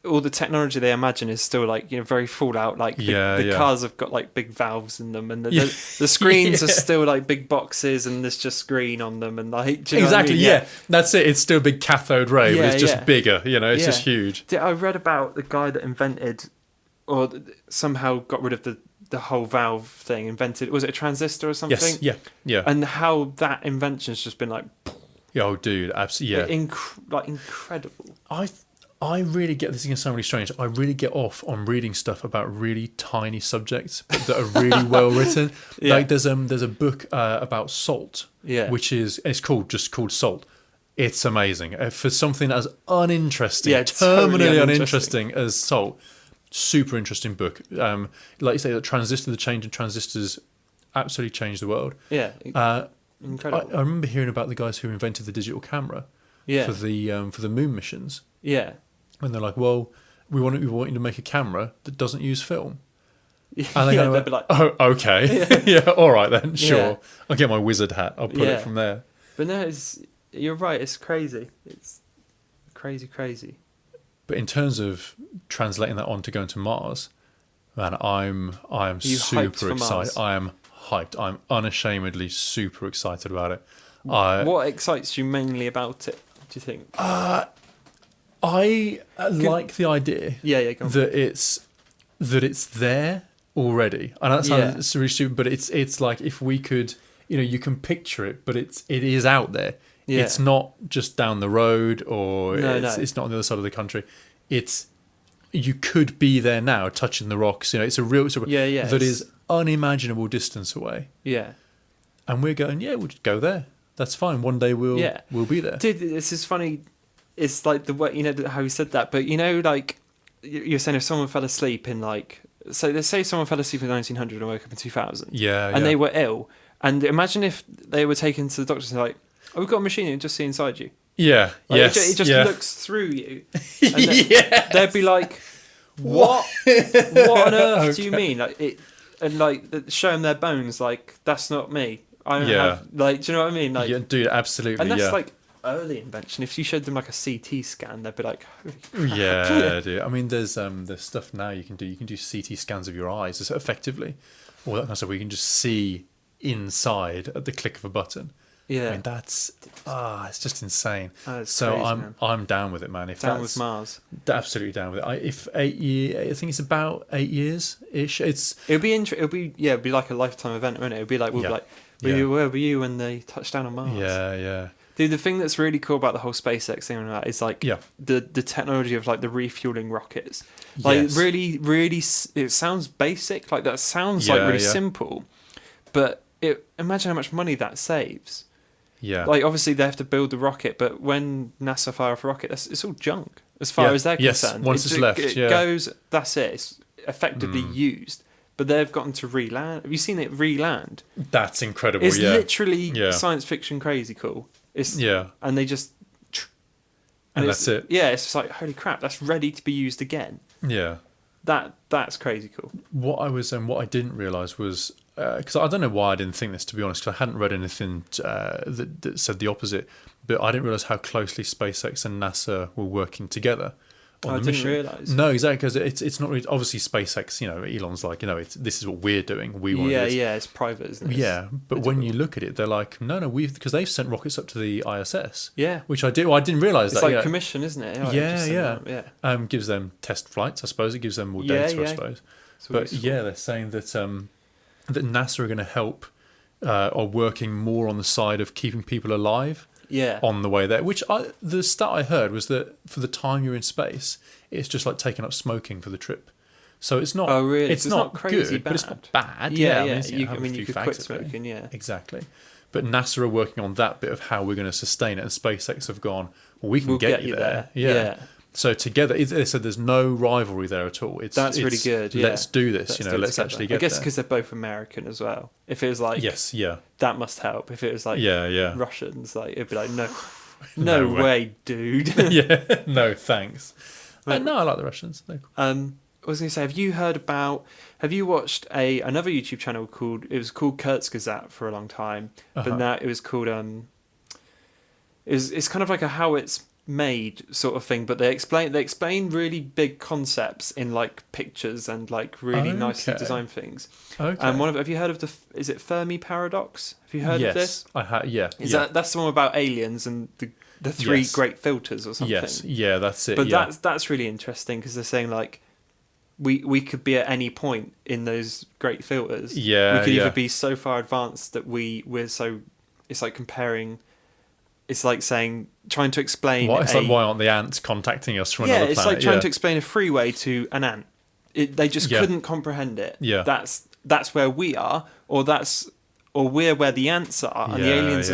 all the technology they imagine is still like very Fallout. Like the cars have got like big valves in them, and the screens are still like big boxes, and there's just screen on them, and like do you know what I mean? Yeah, that's it. It's still a big cathode ray, but it's just bigger. It's just huge. I read about the guy that invented, or somehow got rid of the whole valve thing. Invented, was it a transistor or something? Yes. Yeah. And how that invention's just been like, oh, dude, absolutely, incredible. I really get, this is going to sound really strange, I really get off on reading stuff about really tiny subjects that are really well written. Like there's a book about salt, which it's called Salt. It's amazing. For something as uninteresting, terminally uninteresting as salt, super interesting book. Like you say, the change in transistors absolutely changed the world. Yeah, incredible. I remember hearing about the guys who invented the digital camera. Yeah. for the moon missions. Yeah. And they're like, well, we want you to make a camera that doesn't use film. Yeah, And they they'd be like, oh, okay. Yeah, all right then, sure. Yeah. I'll get my wizard hat. I'll put Yeah. it from there. but no, you're right. It's crazy. It's crazy. But in terms of translating that on to going to Mars, man, I am you hyped super for excited. Mars? I am hyped. I'm unashamedly super excited about it. What excites you mainly about it, do you think? I like the idea Yeah, go on. that it's there already. I know that sounds really stupid, but it's like if we could, you can picture it, but it is out there. Yeah. It's not just down the road, or No. it's not on the other side of the country. You could be there now, touching the rocks. It's a real sort of that is unimaginable distance away. Yeah. And we're going, we'll just go there. That's fine. One day we'll be there. Dude, this is funny. It's like the way, how he said that, but like you're saying if someone fell asleep in so let's say someone fell asleep in 1900 and woke up in 2000. And they were ill. And imagine if they were taken to the doctors and like, oh, we've got a machine and just see inside you. Yeah. Yes. It just looks through you. And they'd be like, what? What on earth do you mean? Show them their bones. Like, that's not me. I don't have, do you know what I mean? Like, yeah, dude, absolutely. And that's early invention. If you showed them like a CT scan, they'd be like, holy crap. Yeah, dude. I mean, there's stuff now you can do. You can do CT scans of your eyes effectively, all that kind of stuff. Where you can just see inside at the click of a button. Yeah, I mean that's it's just insane. So crazy, I'm down with it, man. If down with Mars, absolutely down with it. If 8 years, I think it's about 8 years ish. It'll be like a lifetime event, won't it? It'll be like where were you when they touched down on Mars? Yeah. Dude, the thing that's really cool about the whole SpaceX thing is the technology of the refueling rockets. Really, really, it sounds basic. Like that sounds really simple, but imagine how much money that saves. Yeah. Obviously they have to build the rocket, but when NASA fire off a rocket, it's all junk as far as they're concerned. Once it's left, it goes. That's it. It's effectively used. But they've gotten to re-land. Have you seen it re-land? That's incredible. It's literally science fiction crazy cool. And they just. And that's it. Yeah, it's just like holy crap. That's ready to be used again. Yeah. That's crazy cool. What I didn't realise was. Because I don't know why I didn't think this, to be honest, because I hadn't read anything that said the opposite. But I didn't realise how closely SpaceX and NASA were working together on the mission. I didn't realise. No, exactly, because it's not really... Obviously, SpaceX, Elon's like, this is what we're doing. We want this. Yeah, it's private, isn't it? Yeah, but when you look at it, they're like, no, because they've sent rockets up to the ISS. Yeah. Which I didn't realise that. It's like commission, isn't it? Yeah. Gives them test flights, I suppose. It gives them more data, I suppose. But they're saying that... that NASA are going to help are working more on the side of keeping people alive on the way there. Which the stat I heard was that for the time you're in space, it's just like taking up smoking for the trip. So it's not. Oh really? It's not crazy good, but it's not bad. Yeah. You could quit smoking. Yeah, exactly. But NASA are working on that bit of how we're going to sustain it, and SpaceX have gone. Well, we'll get you there. Yeah. So together, they said there's no rivalry there at all. That's really good. Yeah. Let's do this. Let's actually get there. I guess because they're both American as well. If it was like that must help. If it was like Russians, it'd be like no way, dude. No thanks. No, I like the Russians. They're cool. I was going to say, have you watched another YouTube channel called Kurzgesagt for a long time, but now it was called it's kind of like a how it's made sort of thing, but they explain really big concepts in pictures and really nicely designed things. Okay. And have you heard of is it Fermi paradox? Have you heard of this? I have. Yeah. That's the one about aliens and the three great filters or something? Yes. Yeah, that's it. But that's really interesting because they're saying we could be at any point in those great filters. Yeah. We could either be so far advanced that we're so. It's like comparing. It's like trying to explain. It's like why aren't the ants contacting us from another planet? Yeah, it's like trying to explain a freeway to an ant. They just couldn't comprehend it. Yeah. That's where we are, or that's or we're where the ants are, and the aliens,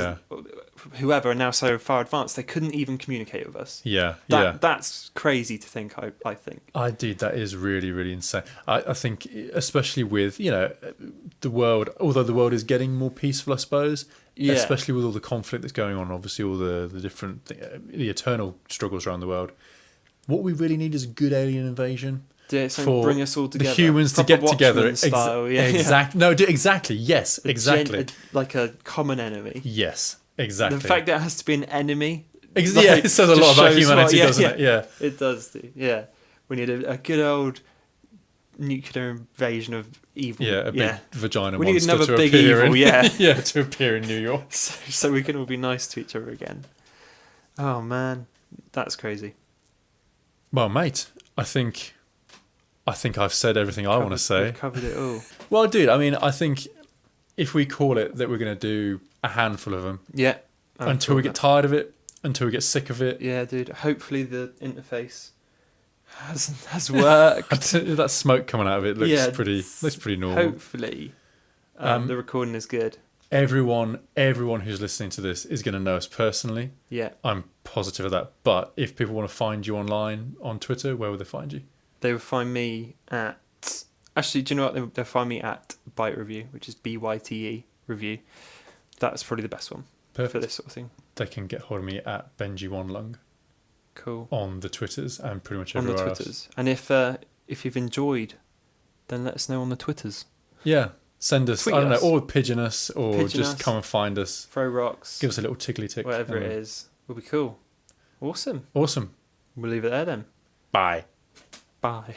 whoever, are now so far advanced they couldn't even communicate with us. That's crazy to think. I think. That is really, really insane. I think, especially with the world, although the world is getting more peaceful, I suppose. Yeah. Especially with all the conflict that's going on, obviously all the different the eternal struggles around the world. What we really need is a good alien invasion. For bring us all together. The humans to get together. Style. Exactly. No, exactly. Yes, exactly. Like a common enemy. Yes, exactly. The fact that it has to be an enemy. It says a lot about humanity, doesn't it? Yeah. It does do. Yeah. We need a good old nuclear invasion of evil. Yeah, a big vagina we monster need another to big appear evil, in, to appear in New York. So we can all be nice to each other again. Oh, man. That's crazy. Well, mate, I think I've said everything I want to say. We've covered it all. Well, dude, I mean, I think if we call it that we're going to do a handful of them. Yeah. Until we get tired of it, until we get sick of it. Yeah, dude. Hopefully the interface has worked. That smoke coming out of it looks pretty normal. Hopefully the recording is good. Everyone who's listening to this is going to know us personally. Yeah. I'm positive of that. But if people want to find you online on Twitter, where would they find you? They would find me at... Actually, do you know what? They'll find me at Byte Review, which is BYTE Review. That's probably the best one. Perfect. For this sort of thing. They can get hold of me at Benji Wanlung. Cool. On the Twitters and pretty much everywhere else. On the Twitters. And if you've enjoyed, then let us know on the Twitters. Yeah. Send us, I don't know, or pigeon us, or just come and find us. Throw rocks. Give us a little tickly tick. Whatever it is. Will be cool. Awesome. Awesome. We'll leave it there then. Bye. Bye.